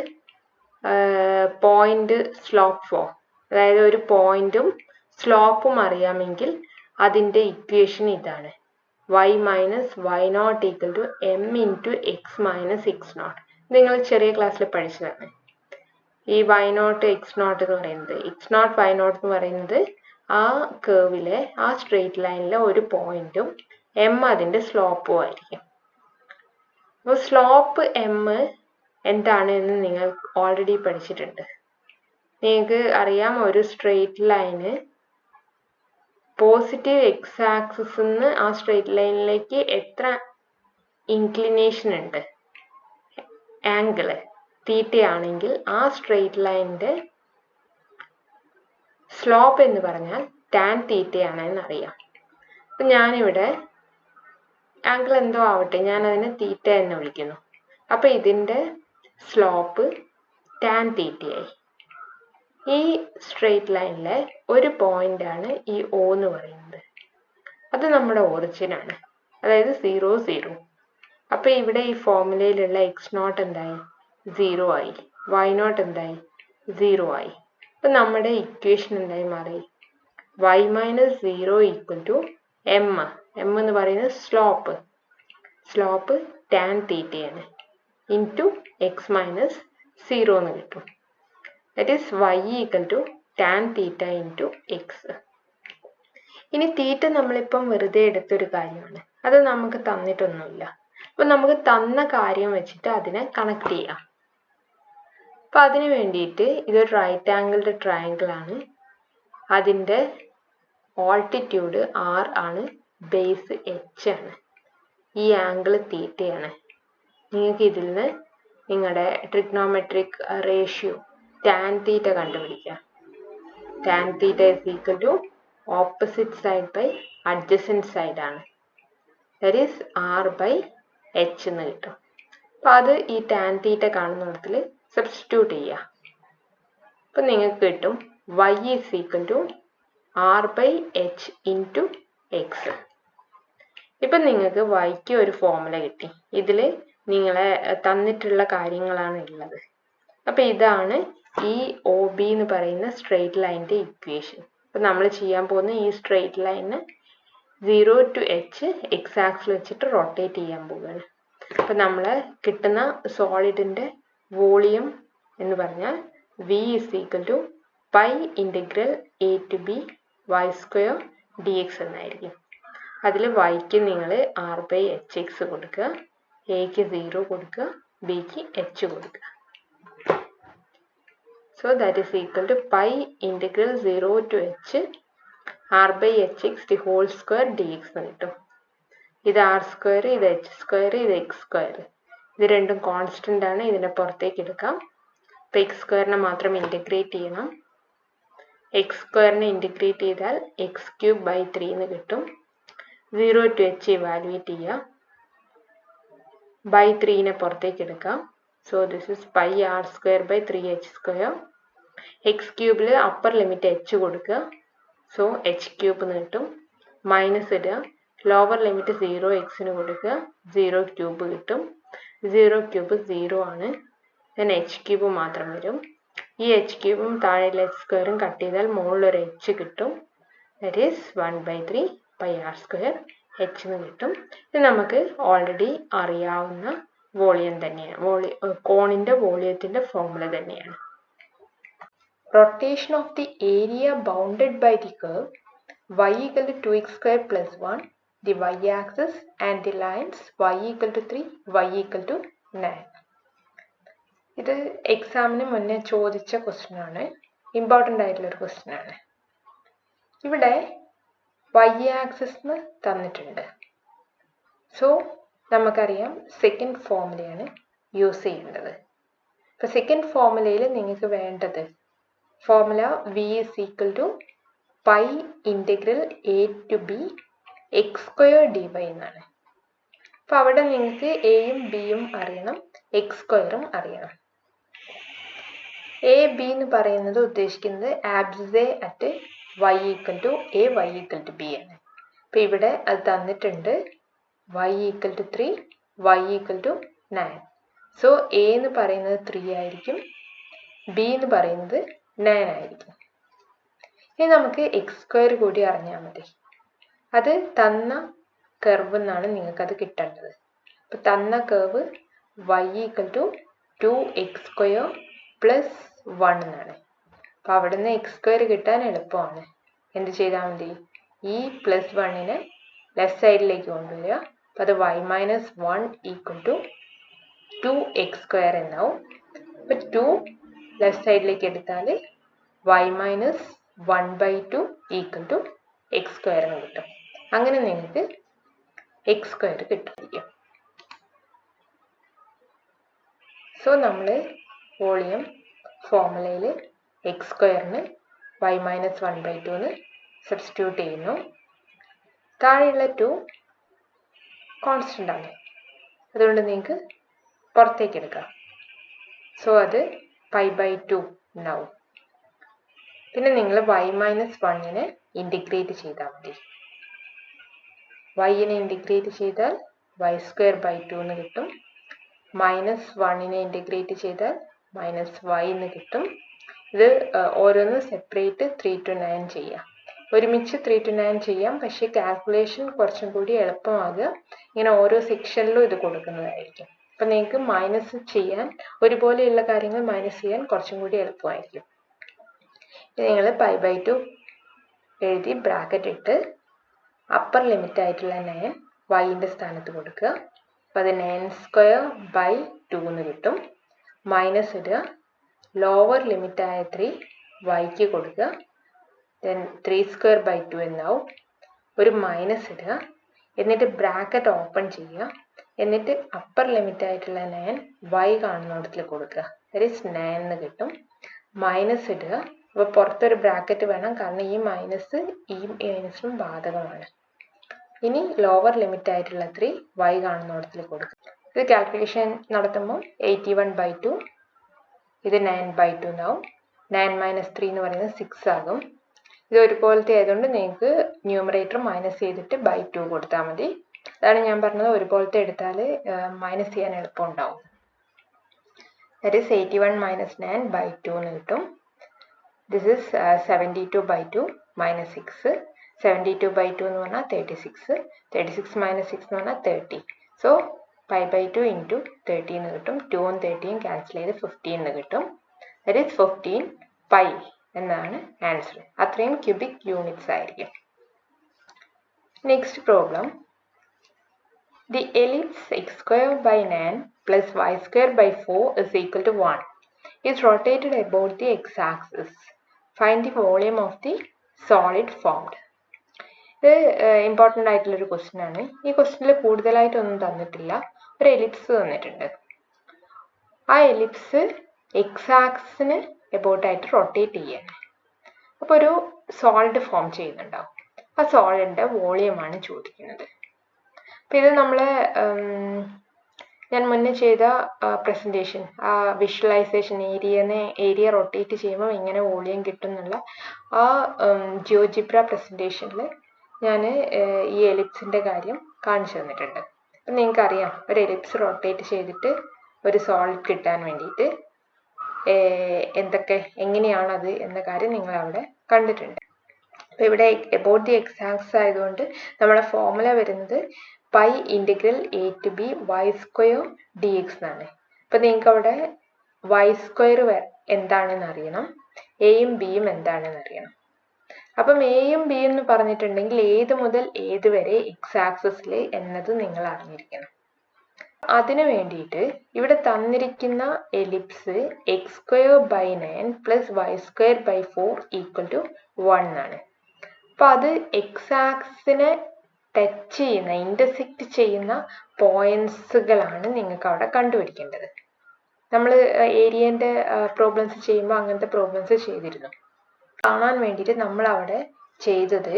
Speaker 1: പോയിന്റ് സ്ലോപ്പ് ഫോം. അതായത് ഒരു പോയിന്റും സ്ലോപ്പും അറിയാമെങ്കിൽ അതിൻ്റെ ഇക്വേഷൻ ഇതാണ്: y - y0 = m × x - x0. നിങ്ങൾ ചെറിയ ക്ലാസ്സിൽ പഠിച്ചതാണ്. ഈ y0 x0 എന്ന് പറയുന്നത്, x0 y0 എന്ന് പറയുന്നത് ആ കേർവിലെ ആ സ്ട്രെയിറ്റ് ലൈനിലെ ഒരു പോയിന്റും m അതിൻ്റെ സ്ലോപ്പും ആയിരിക്കും. അപ്പോൾ സ്ലോപ്പ് m എന്താണ് എന്ന് നിങ്ങൾ ഓൾറെഡി പഠിച്ചിട്ടുണ്ട്. നിങ്ങൾക്ക് അറിയാം, ഒരു സ്ട്രെയിറ്റ് ലൈന് പോസിറ്റീവ് എക്സ് ആക്സിസിൽ നിന്ന് ആ സ്ട്രെയിറ്റ് ലൈനിലേക്ക് എത്ര ഇൻക്ലിനേഷൻ ഉണ്ട്, ആംഗിള് തീറ്റയാണെങ്കിൽ ആ സ്ട്രെയിറ്റ് ലൈനിൻ്റെ സ്ലോപ്പ് എന്ന് പറഞ്ഞാൽ ടാൻ തീറ്റയാണെന്ന് അറിയാം. അപ്പം ഞാനിവിടെ ആംഗിൾ എന്തോ ആവട്ടെ, ഞാനതിനെ തീറ്റ എന്ന് വിളിക്കുന്നു. അപ്പം ഇതിൻ്റെ സ്ലോപ്പ് ടാൻ തീറ്റയായി. ഈ സ്ട്രെയിറ്റ് ലൈനിലെ ഒരു പോയിന്റ് ആണ് ഈ O എന്ന് പറയുന്നത്. അത് നമ്മുടെ ഒറിജിൻ ആണ്, അതായത് 0 0. അപ്പോൾ ഇവിടെ ഈ ഫോർമുലയിലുള്ള x0 എന്തായി? 0 ആയി. y0 എന്തായി? 0 ആയി. അപ്പോൾ നമ്മുടെ ഇക്വേഷൻ എന്തായി മാറി? y - 0 = m. m എന്ന് പറയുന്നത് സ്ലോപ്പ് tan തീറ്റയാണ് ഇൻറ്റു x - 0 എന്ന് കിട്ടും. That is y = tan theta into x. ഇനി തീറ്റ നമ്മളിപ്പം വെറുതെ എടുത്തൊരു കാര്യമാണ്, അത് നമുക്ക് തന്നിട്ടൊന്നുമില്ല. അപ്പം നമുക്ക് തന്ന കാര്യം വെച്ചിട്ട് അതിനെ കണക്ട് ചെയ്യാം. അപ്പം അതിന് വേണ്ടിയിട്ട് ഇതൊരു റൈറ്റ് ആംഗിൾഡ് ട്രയാങ്കിൾ ആണ്. അതിൻ്റെ ഓൾട്ടിറ്റ്യൂഡ് r ആണ്, ബേസ് h ആണ്, ഈ ആംഗിൾ തീറ്റയാണ്. നിങ്ങൾക്ക് ഇതിൽ നിന്ന് നിങ്ങളുടെ ട്രിഗ്നോമെട്രിക് റേഷ്യോ ടാൻ തീറ്റ കണ്ടുപിടിക്കാം. Tan theta = opposite side by adjacent side ആണ്. ദാറ്റ് ഈസ് r/h എന്ന് കിട്ടും. അപ്പോൾ അത് ഈ ടാൻ തീറ്റ കാണുന്നിടത്തിൽ സബ്സ്റ്റിറ്റ്യൂട്ട് ചെയ്യുക. അപ്പം നിങ്ങൾക്ക് കിട്ടും y = r/h ഇൻറ്റു x. ഇപ്പം നിങ്ങൾക്ക് വൈക്ക് ഒരു ഫോർമുല കിട്ടി. ഇതിൽ നിങ്ങളെ തന്നിട്ടുള്ള കാര്യങ്ങളാണ് ഉള്ളത്. അപ്പം ഇതാണ് ഈ OB എന്ന് പറയുന്ന സ്ട്രെയിറ്റ് ലൈനിൻ്റെ ഇക്വേഷൻ. അപ്പം നമ്മൾ ചെയ്യാൻ പോകുന്ന ഈ സ്ട്രെയിറ്റ് ലൈനിന് 0 to h എക്സ് ആക്സിൽ വെച്ചിട്ട് റൊട്ടേറ്റ് ചെയ്യാൻ പോവുകയാണ്. അപ്പം നമ്മൾ കിട്ടുന്ന സോളിഡിൻ്റെ വോളിയം എന്ന് പറഞ്ഞാൽ v = π integral a to b y² dx എന്നായിരിക്കും. അതിൽ yക്ക് നിങ്ങൾ r/hx കൊടുക്കുക, എക്ക് 0 കൊടുക്കുക, ബിക്ക് h കൊടുക്കുക. So that is equal to π integral 0 to h r/hx the whole square dx എന്ന് കിട്ടും. ഇത് r², ഇത് h², ഇത് x². ഇത് രണ്ടും കോൺസ്റ്റൻ്റ് ആണ്, ഇതിനെ പുറത്തേക്ക് എടുക്കാം. അപ്പോൾ x² മാത്രം ഇൻ്റഗ്രേറ്റ് ചെയ്യണം. x² ഇൻ്റഗ്രേറ്റ് ചെയ്താൽ x³/3 എന്ന് കിട്ടും. 0 to h ഇവാലുവേറ്റ് ചെയ്യുക. /3 പുറത്തേക്ക് എടുക്കാം. So this is π r²/3h². x³ upper limit h കൊടുക്കുക. സോ h³ എന്ന് കിട്ടും. മൈനസ് ഇടുക. ലോവർ ലിമിറ്റ് 0x കൊടുക്കുക. 0³ കിട്ടും. 0³ 0 ആണ്. then h³ മാത്രം വരും. ഈ h³ താഴെയുള്ള h² കട്ട് ചെയ്താൽ മുകളിലൊരു h കിട്ടും. ദാറ്റ് ഈസ് 1/3 π r² h എന്ന് കിട്ടും. ഇത് നമുക്ക് ഓൾറെഡി അറിയാവുന്ന വോളിയം തന്നെയാണ്, കോണിൻ്റെ വോളിയത്തിൻ്റെ ഫോർമുല തന്നെയാണ്. Rotation of the area bounded by the curve y = 2x² + 1, the y-axis and the lines y = 3, y = 9. ഇത് എക്സാമിന് മുന്നേ ചോദിച്ച ക്വസ്റ്റ്യൻ ആണ്, ഇമ്പോർട്ടൻ്റ് ആയിട്ടുള്ളൊരു ക്വസ്റ്റ്യൻ ആണ്. ഇവിടെ y-axis തന്നിട്ടുണ്ട്. സോ നമുക്കറിയാം സെക്കൻഡ് ഫോർമുലയാണ് യൂസ് ചെയ്യേണ്ടത്. അപ്പോൾ സെക്കൻഡ് ഫോർമുലയിൽ നിങ്ങൾക്ക് വേണ്ടത് formula v = π integral a to b x² dy എന്നാണ്. അപ്പോൾ അവിടെ നിങ്ങൾക്ക് എയും ബിയും അറിയണം, x² അറിയണം. എ ബി എന്ന് പറയുന്നത് ഉദ്ദേശിക്കുന്നത് abscess at y = a, y = b ആണ്. അപ്പോൾ ഇവിടെ അത് തന്നിട്ടുണ്ട് y = 3, y = 9. സോ എ എന്ന് പറയുന്നത് 3 ആയിരിക്കും, ബി എന്ന് പറയുന്നത് 9 ആയിരിക്കും. ഇനി നമുക്ക് x² കൂടി അറിഞ്ഞാൽ മതി. അത് തന്ന കർവ് എന്നാണ് നിങ്ങൾക്കത് കിട്ടേണ്ടത്. അപ്പോൾ തന്ന കർവ് y = 2x² + 1 എന്നാണ്. അപ്പോൾ അവിടെ നിന്ന് x² കിട്ടാൻ എളുപ്പമാണ്. എന്ത് ചെയ്താൽ മതി? ഈ +1 ലെഫ്റ്റ് സൈഡിലേക്ക് കൊണ്ടുവരിക. അപ്പോൾ അത് y - 1 = 2x² എന്നാവും. അപ്പോൾ 2 ലെഫ്റ്റ് സൈഡിലേക്ക് എടുത്താൽ y - 1/2 = x² എന്ന് കിട്ടും. അങ്ങനെ നിങ്ങൾക്ക് x² കിട്ടും. സോ നമ്മൾ വോളിയം ഫോർമുലയിൽ x² y - 1/2 എന്ന് സബ്സ്റ്റിറ്റ്യൂട്ട് ചെയ്യുന്നു. താഴെയുള്ള 2 കോൺസ്റ്റൻ്റ് ആണ്, അതുകൊണ്ട് നിങ്ങൾക്ക് പുറത്തേക്ക് എടുക്കാം. സോ അത് π/2 ഉണ്ടാവും. പിന്നെ നിങ്ങൾ y മൈനസ് 1നെ ഇൻറ്റിഗ്രേറ്റ് ചെയ്താൽ മതി. y നെ ഇൻറ്റിഗ്രേറ്റ് ചെയ്താൽ y²/2 എന്ന് കിട്ടും. -1നെ ഇൻറ്റിഗ്രേറ്റ് ചെയ്താൽ -y എന്ന് കിട്ടും. ഇത് ഓരോന്ന് സെപ്പറേറ്റ് 3 to 9 ചെയ്യാം. ഒരുമിച്ച് 3 to 9 ചെയ്യാം, പക്ഷേ കാൽക്കുലേഷൻ കുറച്ചും കൂടി എളുപ്പമാകുക ഇങ്ങനെ ഓരോ സെക്ഷനിലും ഇത് കൊടുക്കുന്നതായിരിക്കും. അപ്പം നിങ്ങൾക്ക് മൈനസ് ചെയ്യാൻ, ഒരുപോലെയുള്ള കാര്യങ്ങൾ മൈനസ് ചെയ്യാൻ കുറച്ചും കൂടി എളുപ്പമായിരിക്കും. നിങ്ങൾ π/2 എഴുതി ബ്രാക്കറ്റ് ഇട്ട് അപ്പർ ലിമിറ്റ് ആയിട്ടുള്ള 9 y-ൻ്റെ സ്ഥാനത്ത് കൊടുക്കുക. അപ്പോൾ അത് 9²/2 എന്ന് കിട്ടും. മൈനസ് ഇടുക, ലോവർ ലിമിറ്റായ 3 y-ക്ക് കൊടുക്കുക, ദെൻ 3²/2 എന്നാവും. ഒരു മൈനസ് ഇടുക, എന്നിട്ട് ബ്രാക്കറ്റ് ഓപ്പൺ ചെയ്യുക, എന്നിട്ട് അപ്പർ ലിമിറ്റ് ആയിട്ടുള്ള 9 y കാണുന്നിടത്തിൽ കൊടുക്കുക. ദാറ്റ് ഈസ് 9 എന്ന് കിട്ടും. മൈനസ് ഇടുക, അപ്പോൾ പുറത്തൊരു ബ്രാക്കറ്റ് വേണം, കാരണം ഈ മൈനസ് ഈ മൈനസിനും ബാധകമാണ്. ഇനി ലോവർ ലിമിറ്റ് ആയിട്ടുള്ള 3 y കാണുന്നിടത്തിൽ കൊടുക്കുക. ഇത് കാൽക്കുലേഷൻ നടത്തുമ്പോൾ 81/2, ഇത് 9/2 എന്നാവും. 9 - 3 എന്ന് പറയുന്നത് 6 ആകും. ഇത് ഒരുപോലത്തെ ആയതുകൊണ്ട് നിങ്ങൾക്ക് ന്യൂമറേറ്റർ മൈനസ് ചെയ്തിട്ട് /2 കൊടുത്താൽ മതി. അതാണ് ഞാൻ പറഞ്ഞത്, ഒരുപോലത്തെ എടുത്താൽ മൈനസ് ചെയ്യാൻ എളുപ്പം ഉണ്ടാവും. ദാറ്റ് ഈസ് 81 - 9/2 എന്ന് കിട്ടും. This is 72/2 - 6. 72/2 എന്ന് പറഞ്ഞാൽ 36. 36 - 6 എന്ന് പറഞ്ഞാൽ 30. സോ π/2 × 30 എന്ന് കിട്ടും. 2ഉം 30ഉം ക്യാൻസൽ ചെയ്ത് 15 എന്ന് കിട്ടും. ദാറ്റ് ഈസ് 15 π എന്നാണ് ആൻസർ. അത്രയും ക്യൂബിക് യൂണിറ്റ്സ് ആയിരിക്കും. Next problem. The ellipse x²/9 plus y²/4 is equal to 1 is rotated about the x-axis. Find the volume of the solid formed. ഇത് ഇമ്പോർട്ടൻ്റ് ആയിട്ടുള്ളൊരു ക്വസ്റ്റ്യൻ ആണ്. ഈ ക്വസ്റ്റ്യനിൽ കൂടുതലായിട്ടൊന്നും തന്നിട്ടില്ല. ഒരു എലിപ്സ് തന്നിട്ടുണ്ട്. ആ എലിപ്സ് x-ആക്സിന് എബൌട്ടായിട്ട് റൊട്ടേറ്റ് ചെയ്യാണ്. അപ്പോൾ ഒരു സോളിഡ് ഫോം ചെയ്യുന്നുണ്ടാവും. ആ സോളിഡിൻ്റെ വോളിയമാണ് ചോദിക്കുന്നത്. അപ്പോൾ ഇത് നമ്മൾ ഞാൻ മുന്നേ ചെയ്ത പ്രസൻറ്റേഷൻ, ആ വിഷ്വലൈസേഷൻ, ഏരിയ റൊട്ടേറ്റ് ചെയ്യുമ്പോൾ എങ്ങനെ വോളിയം കിട്ടും എന്നുള്ള ആ ജിയോജിബ്ര പ്രസൻറ്റേഷനിൽ ഞാൻ ഈ എലിപ്സിൻ്റെ കാര്യം കാണിച്ചു തന്നിട്ടുണ്ട്. അപ്പം നിങ്ങൾക്കറിയാം, ഒരു എലിപ്സ് റൊട്ടേറ്റ് ചെയ്തിട്ട് ഒരു സോളിഡ് കിട്ടാൻ വേണ്ടിയിട്ട് എങ്ങനെയാണത് എന്ന കാര്യം നിങ്ങൾ അവിടെ കണ്ടിട്ടുണ്ട്. അപ്പോൾ ഇവിടെ എബൌട്ട് ദി എക്സ്-ആക്സിസ് ആയതുകൊണ്ട് നമ്മുടെ ഫോർമുല വരുന്നത് π × a to b y² dx എന്നാണ്. അപ്പോൾ നിങ്ങൾക്ക് അവിടെ y² എന്താണെന്ന് അറിയണം, എയും ബിയും എന്താണെന്ന് അറിയണം. അപ്പം എയും ബി എന്ന് പറഞ്ഞിട്ടുണ്ടെങ്കിൽ ഏത് മുതൽ ഏത് വരെ x-ആക്സിസിൽ എന്നത് നിങ്ങൾ അറിഞ്ഞിരിക്കണം. അതിനു വേണ്ടിയിട്ട് ഇവിടെ തന്നിരിക്കുന്ന എലിപ്സ് x²/9 + y²/4 = 1 ആണ്. അപ്പോൾ അത് x-ആക്സിസിനെ ടച്ച് ചെയ്യുന്ന, ഇൻ്റർസെക്റ്റ് ചെയ്യുന്ന പോയിന്റ്സുകളാണ് നിങ്ങൾക്ക് അവിടെ കണ്ടുപിടിക്കേണ്ടത്. നമ്മൾ ഏരിയൻ്റെ പ്രോബ്ലംസ് ചെയ്യുമ്പോൾ അങ്ങനത്തെ പ്രോബ്ലംസ് ചെയ്തിരുന്നു. കാണാൻ വേണ്ടിയിട്ട് നമ്മൾ അവിടെ ചെയ്തത്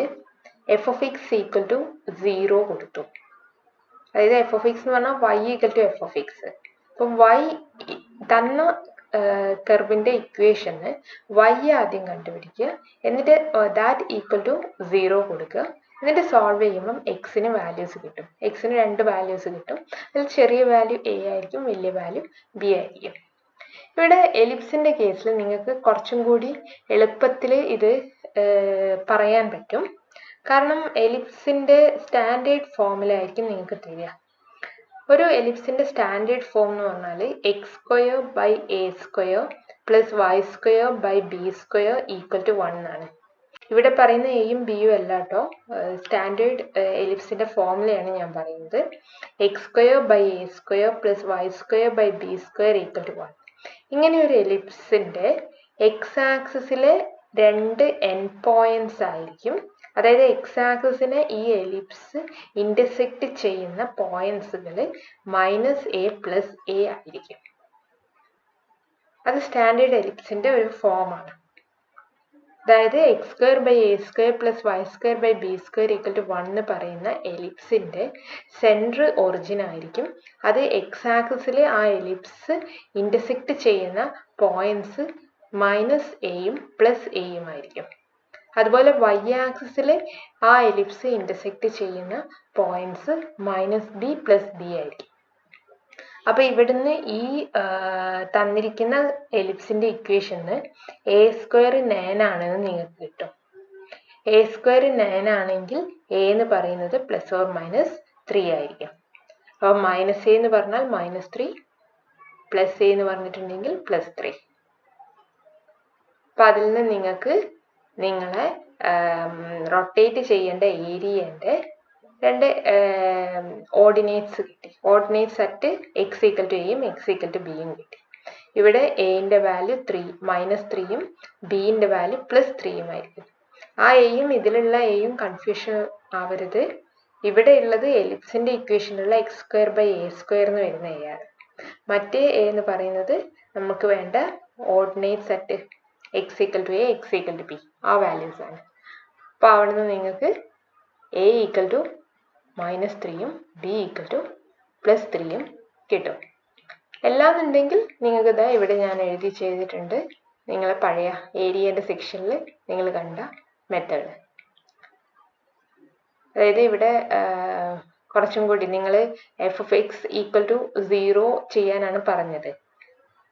Speaker 1: f(x) = 0 കൊടുത്തു. അതായത് f(x) എന്ന് പറഞ്ഞാൽ y = f(x). അപ്പം y തന്ന കർവിൻ്റെ ഇക്വേഷന് y ആദ്യം കണ്ടുപിടിക്കുക, എന്നിട്ട് ദാറ്റ് = 0 കൊടുക്കുക. എന്നിട്ട് സോൾവ് ചെയ്യുമ്പം എക്സിന് വാല്യൂസ് കിട്ടും. എക്സിന് 2 വാല്യൂസ് കിട്ടും. അതിൽ ചെറിയ വാല്യൂ a ആയിരിക്കും, വലിയ വാല്യൂ b ആയിരിക്കും. ഇവിടെ എലിപ്സിൻ്റെ കേസിൽ നിങ്ങൾക്ക് കുറച്ചും കൂടി എളുപ്പത്തിൽ ഇത് പറയാൻ പറ്റും. കാരണം എലിപ്സിൻ്റെ സ്റ്റാൻഡേർഡ് ഫോമിലായിരിക്കും നിങ്ങൾക്ക് തരിക. ഒരു എലിപ്സിൻ്റെ സ്റ്റാൻഡേർഡ് ഫോം എന്ന് പറഞ്ഞാൽ x²/a² + y²/b² = 1 ആണ്. ഇവിടെ പറയുന്ന എയും ബിയും അല്ല കേട്ടോ, സ്റ്റാൻഡേർഡ് എലിപ്സിൻ്റെ ഫോർമുലയാണ് ഞാൻ പറയുന്നത്. x²/a² + y²/b² = 1. ഇങ്ങനെ ഒരു എലിപ്സിൻ്റെ x-ആക്സിസിലെ 2 എൻഡ് പോയിന്റ്സ് ആയിരിക്കും. അതായത് x-ആക്സിസിനെ ഈ എലിപ്സ് ഇൻ്റർസെക്റ്റ് ചെയ്യുന്ന പോയിന്റ്സുകൾ -a + a ആയിരിക്കും. അത് സ്റ്റാൻഡേർഡ് എലിപ്സിൻ്റെ ഒരു ഫോമാണ്. അതായത് x²/a² + y²/b² = 1 എന്ന് പറയുന്ന എലിപ്സിൻ്റെ സെൻറ്റർ ഒറിജിൻ ആയിരിക്കും. അത് x-ആക്സിസിൽ ആ എലിപ്സ് ഇൻ്റർസെക്റ്റ് ചെയ്യുന്ന പോയിന്റ്സ് മൈനസ് എയും പ്ലസ് എയും ആയിരിക്കും. അതുപോലെ വൈ ആക്സിസിൽ ആ എലിപ്സ് ഇൻ്റർസെക്റ്റ് ചെയ്യുന്ന points minus B plus B ആയിരിക്കും. അപ്പോൾ ഇവിടുന്ന് ഈ തന്നിരിക്കുന്ന എലിപ്സിൻ്റെ ഇക്വേഷന് എ സ്ക്വയർ 9 ആണെന്ന് നിങ്ങൾക്ക് കിട്ടും. എ സ്ക്വയർ 9 ആണെങ്കിൽ എ എന്ന് പറയുന്നത് പ്ലസ് ഓർ മൈനസ് 3 ആയിരിക്കും. അപ്പോൾ മൈനസ് എ എന്ന് പറഞ്ഞാൽ -3, പ്ലസ് എ എന്ന് പറഞ്ഞിട്ടുണ്ടെങ്കിൽ +3. അപ്പം അതിൽ നിന്ന് നിങ്ങൾക്ക് നിങ്ങളെ റൊട്ടേറ്റ് ചെയ്യേണ്ട ഏരിയൻ്റെ രണ്ട് ഓർഡിനേറ്റ്സ് കിട്ടി. Ordinates at x = a x = b കിട്ടി. ഇവിടെ എന്റെ വാല്യൂ -3ഉം ബിന്റെ വാല്യൂ +3 ആയിരിക്കും. ആ എയും ഇതിലുള്ള എയും കൺഫ്യൂഷൻ ആവരുത്. ഇവിടെ ഉള്ളത് എലിപ്സിന്റെ ഇക്വേഷനുള്ള x²/a² എന്ന് വരുന്ന എ ആണ്. മറ്റേ എ എന്ന് പറയുന്നത് നമുക്ക് വേണ്ട ordinates at x = a x = b ആ വാല്യൂസ് ആണ്. അപ്പോൾ അവിടെ നിന്ന് നിങ്ങൾക്ക് a = -3ഉം b = +3ഉം കിട്ടും. എല്ലാന്നുണ്ടെങ്കിൽ നിങ്ങൾക്ക് ഇതാ ഇവിടെ ഞാൻ എഴുതി ചെയ്തിട്ടുണ്ട്. നിങ്ങളെ പഴയ ഏരിയയുടെ സെക്ഷനിൽ നിങ്ങൾ കണ്ട മെത്തേഡ്. അതായത് ഇവിടെ കുറച്ചും കൂടി നിങ്ങൾ f(x) = 0 ചെയ്യാനാണ് പറഞ്ഞത്.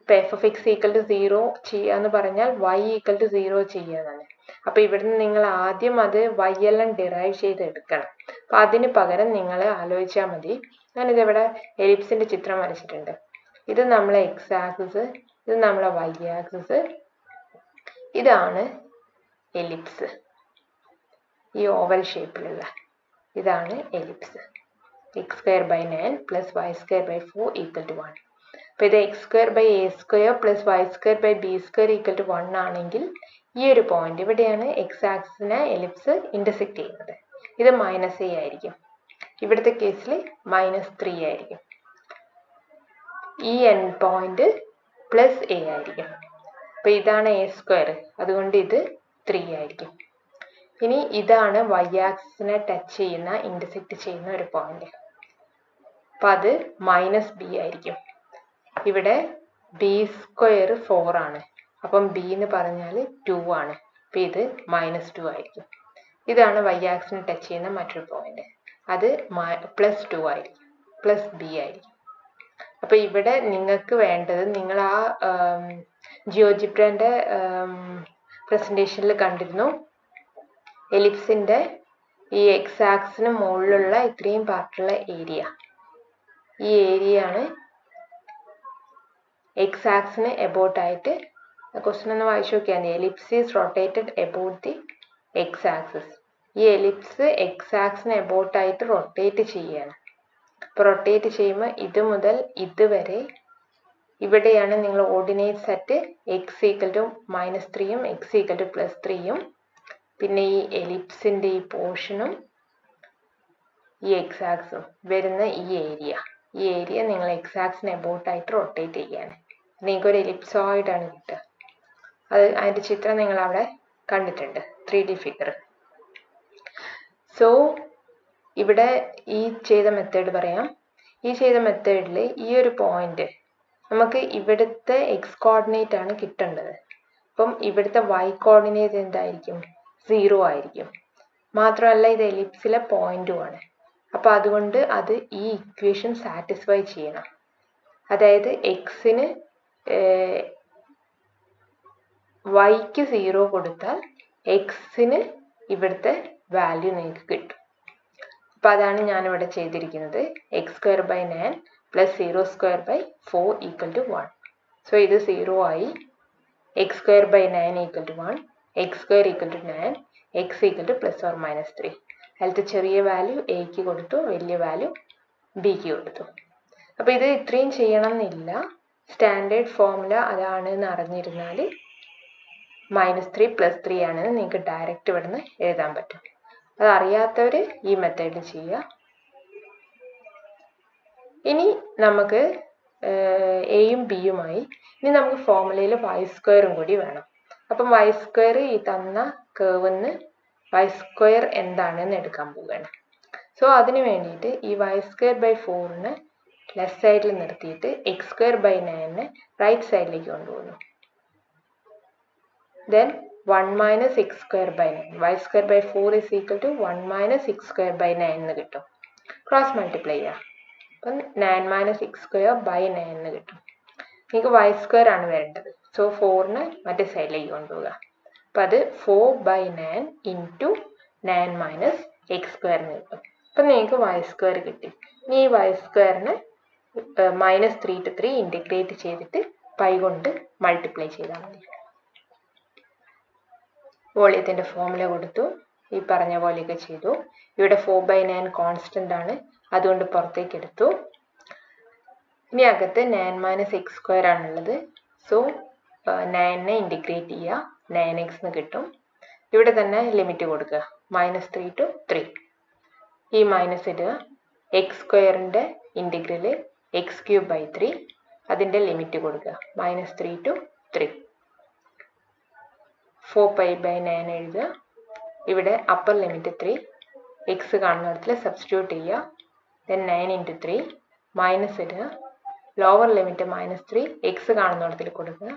Speaker 1: ഇപ്പം f(x) = 0 ചെയ്യാന്ന് പറഞ്ഞാൽ y = 0 ചെയ്യാനാണ്. അപ്പം ഇവിടുന്ന് നിങ്ങൾ ആദ്യം അത് y എല്ലാം ഡിറൈവ് ചെയ്ത് എടുക്കണം. അപ്പം അതിന് പകരം നിങ്ങൾ ആലോചിച്ചാൽ മതി. ഞാനിതിവിടെ എലിപ്സിന്റെ ചിത്രം വരച്ചിട്ടുണ്ട്. ഇത് നമ്മളെ x ആക്സിസ്, ഇത് നമ്മളെ y ആക്സിസ്, ഇതാണ് എലിപ്സ്. ഈ ഓവൽ ഷേപ്പിലുള്ള ഇതാണ് എലിപ്സ്. x²/9 + y²/4 = 1. അപ്പോൾ ഇത് x²/a² + y²/b² = 1 ആണെങ്കിൽ ഈ ഒരു പോയിന്റ് ഇവിടെയാണ് x ആക്സിസിനെ എലിപ്സ് ഇന്റർസെക്റ്റ് ചെയ്യുന്നത്. ഇത് -a ആയിരിക്കും. ഇവിടുത്തെ കേസിൽ -3 ആയിരിക്കും. ഈ എൻഡ് പോയിന്റ് +a ആയിരിക്കും. അപ്പോൾ ഇതാണ് a², അതുകൊണ്ട് ഇത് 3 ആയിരിക്കും. ഇനി ഇതാണ് y ആക്സിസിനെ ടച്ച് ചെയ്യുന്ന ഇന്റർസെക്റ്റ് ചെയ്യുന്ന ഒരു പോയിന്റ്. അപ്പം അത് -b ആയിരിക്കും. ഇവിടെ b² 4 ആണ്. അപ്പം b എന്ന് പറഞ്ഞാൽ 2 ആണ്. അപ്പം ഇത് -2 ആയിരിക്കും. ഇതാണ് y ആക്സിസിനെ ടച്ച് ചെയ്യുന്ന മറ്റൊരു പോയിന്റ്. അത് +2 ആയിരിക്കും, +b ആയിരിക്കും. അപ്പം ഇവിടെ നിങ്ങൾക്ക് വേണ്ടത് നിങ്ങൾ ആ ജിയോജിബ്രൻ്റെ പ്രസൻറ്റേഷനിൽ കണ്ടിരുന്നു. എലിപ്സിൻ്റെ ഈ x ആക്സിന് മുകളിലുള്ള ഇത്രയും പാർട്ടുള്ള ഏരിയ, ഈ ഏരിയ ആണ് x ആക്സിന് എബൌട്ട് ആയിട്ട്. ക്വസ്റ്റ്യൻ ഒന്ന് വായിച്ചു നോക്കിയാൽ മതി. Ellipse is rotated about the x axis. ഈ എലിപ്സ് x ആക്സിന് എബൌട്ട് ആയിട്ട് റൊട്ടേറ്റ് ചെയ്യാണ്. അപ്പോൾ റൊട്ടേറ്റ് ചെയ്യുമ്പോൾ ഇത് മുതൽ ഇതുവരെ ഇവിടെയാണ് നിങ്ങൾ ഓർഡിനേറ്റ്സ് അറ്റ് x = -3ഉം x = +3ഉം പിന്നെ ഈ എലിപ്സിൻ്റെ ഈ പോർഷനും ഈ x ആക്സും വരുന്ന ഈ ഏരിയ നിങ്ങൾ x ആക്സിന് എബൌട്ട് ആയിട്ട് റൊട്ടേറ്റ് ചെയ്യാണ്. നിങ്ങൾക്കൊരു എലിപ്സോയിഡാണ് കിട്ടുക. അതിൻ്റെ ചിത്രം നിങ്ങൾ അവിടെ കണ്ടിട്ടുണ്ട്, 3D ഫിഗർ. സോ ഇവിടെ ഈ ചെയ്ത മെത്തേഡ് പറയാം. ഈ ചെയ്ത മെത്തേഡിൽ ഈ ഒരു പോയിന്റ് നമുക്ക് ഇവിടുത്തെ x കോർഡിനേറ്റ് ആണ് കിട്ടേണ്ടത്. അപ്പം ഇവിടുത്തെ y കോർഡിനേറ്റ് എന്തായിരിക്കും? 0 ആയിരിക്കും. മാത്രമല്ല ഇത് എലിപ്സിലെ പോയിന്റുമാണ്. അപ്പോൾ അതുകൊണ്ട് അത് ഈ ഇക്വേഷൻ സാറ്റിസ്ഫൈ ചെയ്യണം. അതായത് എക്സിന് വൈക്ക് 0 കൊടുത്താൽ എക്സിന് ഇവിടുത്തെ വാല്യൂ നിങ്ങൾക്ക് കിട്ടും. അപ്പോൾ അതാണ് ഞാനിവിടെ ചെയ്തിരിക്കുന്നത്. x²/9 + 0²/4 = 1. സോ ഇത് 0 ആയി. x²/9 = 1, x² = 9, x = +or-3. അതിലത്തെ ചെറിയ വാല്യൂ എക്ക് കൊടുത്തു, വലിയ വാല്യൂ ബിക്ക് കൊടുത്തു. അപ്പോൾ ഇത് ഇത്രയും ചെയ്യണം എന്നില്ല. സ്റ്റാൻഡേർഡ് ഫോർമുല അതാണ് എന്ന് അറിഞ്ഞിരുന്നാൽ -3 +3 ആണെന്ന് നിങ്ങൾക്ക് ഡയറക്റ്റ് ഇവിടുന്ന് എഴുതാൻ പറ്റും. അത് അറിയാത്തവർ ഈ മെത്തേഡിൽ ചെയ്യുക. ഇനി നമുക്ക് എയും ബിയുമായി ഇനി നമുക്ക് ഫോർമുലയിൽ y² കൂടി വേണം. അപ്പം y² ഈ തന്ന കേർവിന്ന് y² എന്താണെന്ന് എടുക്കാൻ പോവുകയാണ്. സോ അതിന് വേണ്ടിയിട്ട് ഈ y²/4നെ ലെഫ്റ്റ് സൈഡിൽ നിർത്തിയിട്ട് x²/9നെ റൈറ്റ് സൈഡിലേക്ക് കൊണ്ടുപോകുന്നു. then 1 minus x square by 9. Y square by 4 is equal to 1 minus x square by 9 എന്ന് കിട്ടും. ക്രോസ് മൾട്ടിപ്ലൈ ചെയ്യാം. അപ്പം 9 minus x square by 9 എന്ന് കിട്ടും. നിങ്ങൾക്ക് y square ആണ് വരേണ്ടത്. സോ 4നെ മറ്റേ സൈഡിലേക്ക് കൊണ്ടുപോകുക. അപ്പം അത് 4 by 9 into 9 minus x square എന്ന് കിട്ടും. അപ്പം നിങ്ങൾക്ക് y square കിട്ടി. ഇനി ഈ y squareനെ -3 to 3 ഇൻറ്റഗ്രേറ്റ് ചെയ്തിട്ട് പൈ കൊണ്ട് മൾട്ടിപ്ലൈ ചെയ്താൽ മതി. വോളിയത്തിൻ്റെ ഫോർമുല കൊടുത്തു. ഈ പറഞ്ഞ പോലെയൊക്കെ ചെയ്തു. ഇവിടെ 4 by 9 കോൺസ്റ്റൻ്റ് ആണ്, അതുകൊണ്ട് പുറത്തേക്ക് എടുത്തു. ഇനി അകത്ത് 9 minus x square ആണുള്ളത്. സോ 9നെ ഇൻറ്റഗ്രേറ്റ് ചെയ്യുക, 9x എന്ന് കിട്ടും. ഇവിടെ തന്നെ ലിമിറ്റ് കൊടുക്കുക, -3 to 3. ഈ മൈനസ് ഇടുക. എക്സ് സ്ക്വയറിൻ്റെ ഇൻറ്റഗ്രൽ x³ by 3, അതിൻ്റെ ലിമിറ്റ് കൊടുക്കുക, -3 to 3. 4 pi by 9 എഴുതുക. ഇവിടെ അപ്പർ ലിമിറ്റ് 3, എക്സ് കാണുന്നിടത്തിൽ സബ്സ്റ്റിറ്റ്യൂട്ട് ചെയ്യുക. ദെൻ 9 into 3 മൈനസ് ഇടുക. ലോവർ ലിമിറ്റ് -3, എക്സ് കാണുന്നിടത്തിൽ കൊടുക്കുക.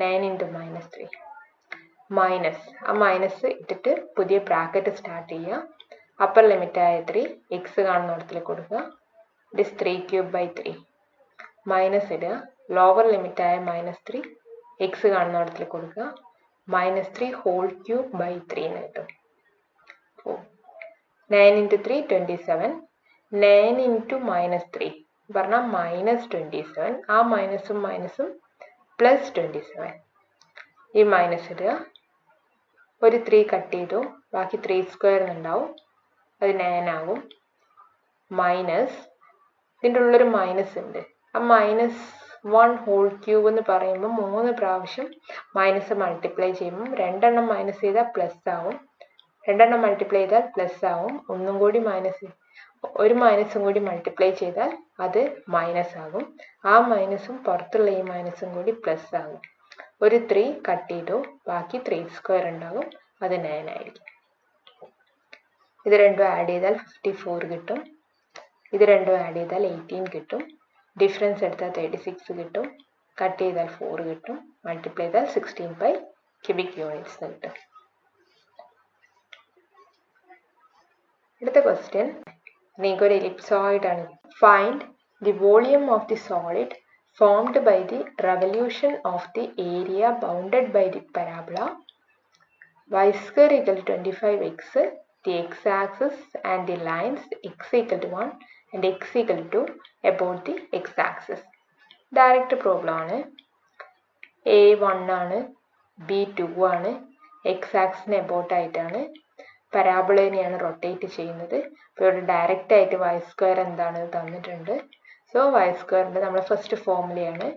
Speaker 1: 9 into -3 മൈനസ്, ആ മൈനസ് ഇട്ടിട്ട് പുതിയ ബ്രാക്കറ്റ് സ്റ്റാർട്ട് ചെയ്യുക. അപ്പർ ലിമിറ്റായ 3, എക്സ് കാണുന്നിടത്തിൽ കൊടുക്കുക. ഇറ്റ് ഇസ് 3³ by 3 മൈനസ് ഇടുക. ലോവർ ലിമിറ്റായ -3, എക്സ് കാണുന്നിടത്തിൽ കൊടുക്കുക. -3 whole³ by 3 എന്ന് കിട്ടും. 9 into 3 27. 9 into -3 പറഞ്ഞാൽ -27. ആ മൈനസും +27. ഈ മൈനസ് ഇടുക. ഒരു 3 കട്ട് ചെയ്തു, ബാക്കി 3 സ്ക്വയർ ഉണ്ടാവും, അത് 9 ആകും. മൈനസ്, ഇതിൻ്റെ ഉള്ളൊരു മൈനസ് ഉണ്ട്. ആ -1 whole³ എന്ന് പറയുമ്പോൾ 3 പ്രാവശ്യം മൈനസ് മൾട്ടിപ്ലൈ ചെയ്യുമ്പോൾ 2 എണ്ണം മൈനസ് ചെയ്താൽ പ്ലസ് ആവും, 2 എണ്ണം മൾട്ടിപ്ലൈ ചെയ്താൽ പ്ലസ് ആവും. ഒന്നും കൂടി ഒരു മൈനസും കൂടി മൾട്ടിപ്ലൈ ചെയ്താൽ അത് മൈനസ് ആകും. ആ മൈനസും പുറത്തുള്ള ഈ മൈനസും കൂടി പ്ലസ് ആകും. ഒരു 3 കട്ട് ചെയ്തു, ബാക്കി 3 സ്ക്വയർ ഉണ്ടാകും, അത് 9 ആയിരിക്കും. ഇത് രണ്ടും ആഡ് ചെയ്താൽ 54 കിട്ടും. ഇത് രണ്ടും ആഡ് ചെയ്താൽ 18 കിട്ടും. ഡിഫറൻസ് എടുത്താൽ 36 കിട്ടും. കട്ട് ചെയ്താൽ 4 കിട്ടും. മൾട്ടിപ്ലൈ ചെയ്താൽ 16 by cubic units കിട്ടും. അടുത്ത ക്വസ്റ്റ്യൻ, നിങ്ങൾക്കൊരു എലിപ്സോയിഡ് ആണ്. Find the volume of the solid formed by the revolution of the area bounded by the parabola y square equal to 25x, the x-axis and the lines x equal to 1 and x equal to about the x-axis. Direct problem ആണ്. a 1 ആണ്, b 2 ആണ്, x-axis about ആയിട്ടാണ്. പരാബോളേനെയാണ് rotate ചെയ്യുന്നത്. അപ്പോൾ ഇവിടെ direct ആയിട്ട് y square എന്താണ് തന്നിട്ടുണ്ട്. സോ y സ്ക്വയറിൻ്റെ നമ്മൾ ഫസ്റ്റ് ഫോർമുലയാണ്.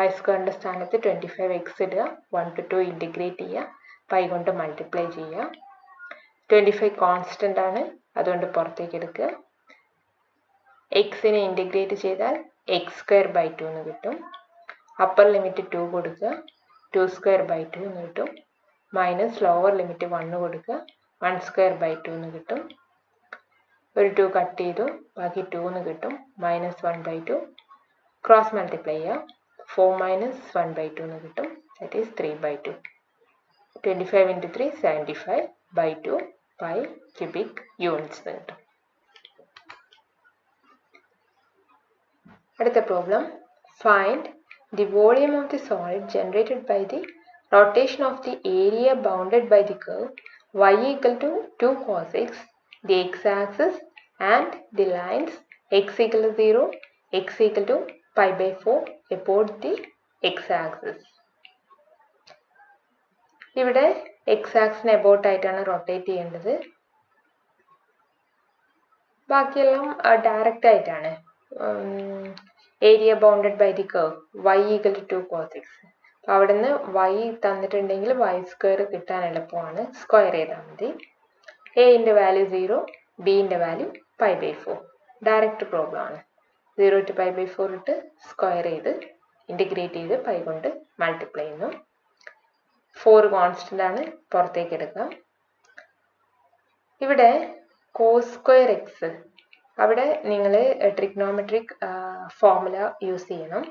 Speaker 1: y സ്ക്വയറിൻ്റെ സ്ഥാനത്ത് 25x ഇടുക, 1 to 2 ഇൻറ്റിഗ്രേറ്റ് ചെയ്യുക, പൈ കൊണ്ട് മൾട്ടിപ്ലൈ ചെയ്യുക. 25 കോൺസ്റ്റൻ്റ് ആണ്, അതുകൊണ്ട് പുറത്തേക്ക് എടുക്കുക. എക്സിനെ ഇൻറ്റിഗ്രേറ്റ് ചെയ്താൽ x² by 2 എന്ന് കിട്ടും. അപ്പർ ലിമിറ്റ് 2 കൊടുക്കുക, 2² by 2 എന്ന് കിട്ടും. മൈനസ് ലോവർ ലിമിറ്റ് 1 കൊടുക്കുക, 1² by 2 എന്ന് കിട്ടും. ഒരു 2 കട്ട് ചെയ്തു, ബാക്കി 2 എന്ന് കിട്ടും. -1 by 2 ക്രോസ് മൾട്ടിപ്ലൈ ചെയ്യുക. 4 minus 1 by 2 എന്ന് കിട്ടും. That is 3 by 2. 25 into 3 75 by 2 pi cubic units എന്ന് കിട്ടും. അടുത്ത problem, find the volume of the solid generated by the rotation of the area bounded by the curve y equal to 2 cos x, the x-axis and the lines x equal to 0, x equal to pi by 4 about the x-axis. ഇവിടെ x-axis about ആയിട്ടാണ് rotate ചെയ്യേണ്ടത്. ബാക്കിയെല്ലാം direct ആയിട്ടാണ്. Area bounded by the curve y equal to 2 cos x. അപ്പോൾ അവിടെ നിന്ന് y തന്നിട്ടുണ്ടെങ്കിൽ y square കിട്ടാൻ എളുപ്പമാണ്, സ്ക്വയർ ചെയ്താൽ മതി. എന്റെ വാല്യൂ 0, ബിന്റെ value pi by 4. Direct problem ആണ്. 0 to pi by 4 ഇട്ട് സ്ക്വയർ ചെയ്ത് ഇൻറ്റിഗ്രേറ്റ് ചെയ്ത് പൈ കൊണ്ട് മൾട്ടിപ്ലൈ ചെയ്യുന്നു. 4 കോൺസ്റ്റൻ്റ് ആണ്, പുറത്തേക്ക് എടുക്കാം. ഇവിടെ കോസ് സ്ക്വയർ എക്സ്, അവിടെ നിങ്ങൾ ട്രിഗ്നോമെട്രിക് ഫോർമുല യൂസ് ചെയ്യണം.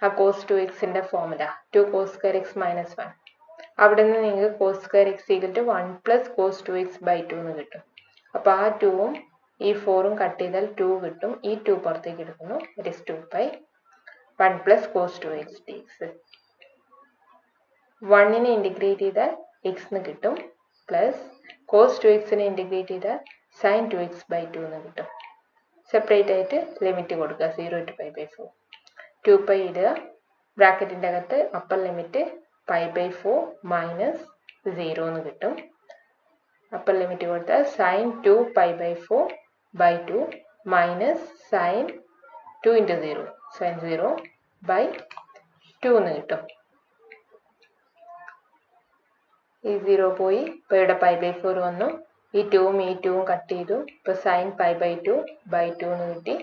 Speaker 1: ആ cos 2x formula 2 cos square x minus 1. അവിടെ നിന്ന് നിങ്ങൾക്ക് cos square x equal to 1 plus cos 2x by 2 എന്ന് കിട്ടും. അപ്പോൾ ആ 2ഉം ഈ 4ഉം കട്ട് ചെയ്താൽ 2 കിട്ടും. ഈ 2 പുറത്തേക്ക് എടുക്കുന്നു. That is 2 pi 1 plus cos 2x dx. 1നെ ഇൻറ്റഗ്രേറ്റ് ചെയ്താൽ x എന്ന് കിട്ടും. പ്ലസ് cos 2xനെ ഇൻറ്റഗ്രേറ്റ് ചെയ്താൽ sin 2x by 2 എന്ന് കിട്ടും. സെപ്പറേറ്റ് ആയിട്ട് ലിമിറ്റ് കൊടുക്കുക 0 to pi by 4. 2 pi ഇടുക. ബ്രാക്കറ്റിൻ്റെ അകത്ത് upper limit pi by 4 minus 0 എന്ന് കിട്ടും. അപ്പർ ലിമിറ്റ് കൊടുത്താൽ sin 2 pi by 4 by 2 minus sin 2 into 0 sin 0 by 2 എന്ന് കിട്ടും. ഈ 0 പോയി. ഇപ്പോൾ ഇവിടെ pi by 4 വന്നു. ഈ 2ഉം ഈ 2ഉം കട്ട് ചെയ്തു. ഇപ്പോൾ sin pi by 2 by 2 എന്ന് കിട്ടി.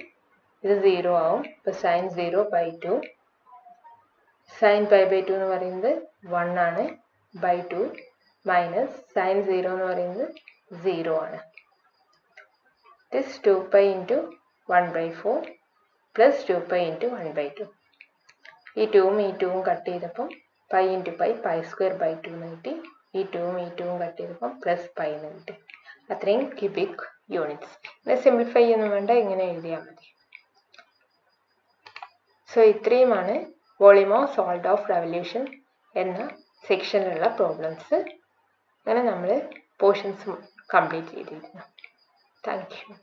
Speaker 1: ഇത് 0 ആവും. ഇപ്പോൾ sin 0 by 2 sin pi by 2 എന്ന് പറയുന്നത് 1 ആണ്. by 2 മൈനസ് sin 0 എന്ന് പറയുന്നത് 0 ആണ്. This 2 pi into 1 by 4 plus 2 pi into 1 by 2. ഈ 2ഉം ഈ 2ഉം കട്ട് ചെയ്തപ്പം pi into pi pi square by 2 എന്ന് കിട്ടി. ഈ 2ഉം ഈ 2ഉം കട്ട് ചെയ്തപ്പം പ്ലസ് പൈ എന്ന് കിട്ടി. അത്രയും ക്യൂബിക് യൂണിറ്റ്സ്. ഇത് സിംപ്ലിഫൈ ഒന്നും വേണ്ട, ഇങ്ങനെ എഴുതിയാൽ മതി. സോ ഇത്രയുമാണ് volume of salt of revolution എന്ന സെക്ഷനിലുള്ള പ്രോബ്ലംസ്. അങ്ങനെ നമ്മൾ പോർഷൻസ് കംപ്ലീറ്റ് ചെയ്തിരിക്കുന്നു. Thank you.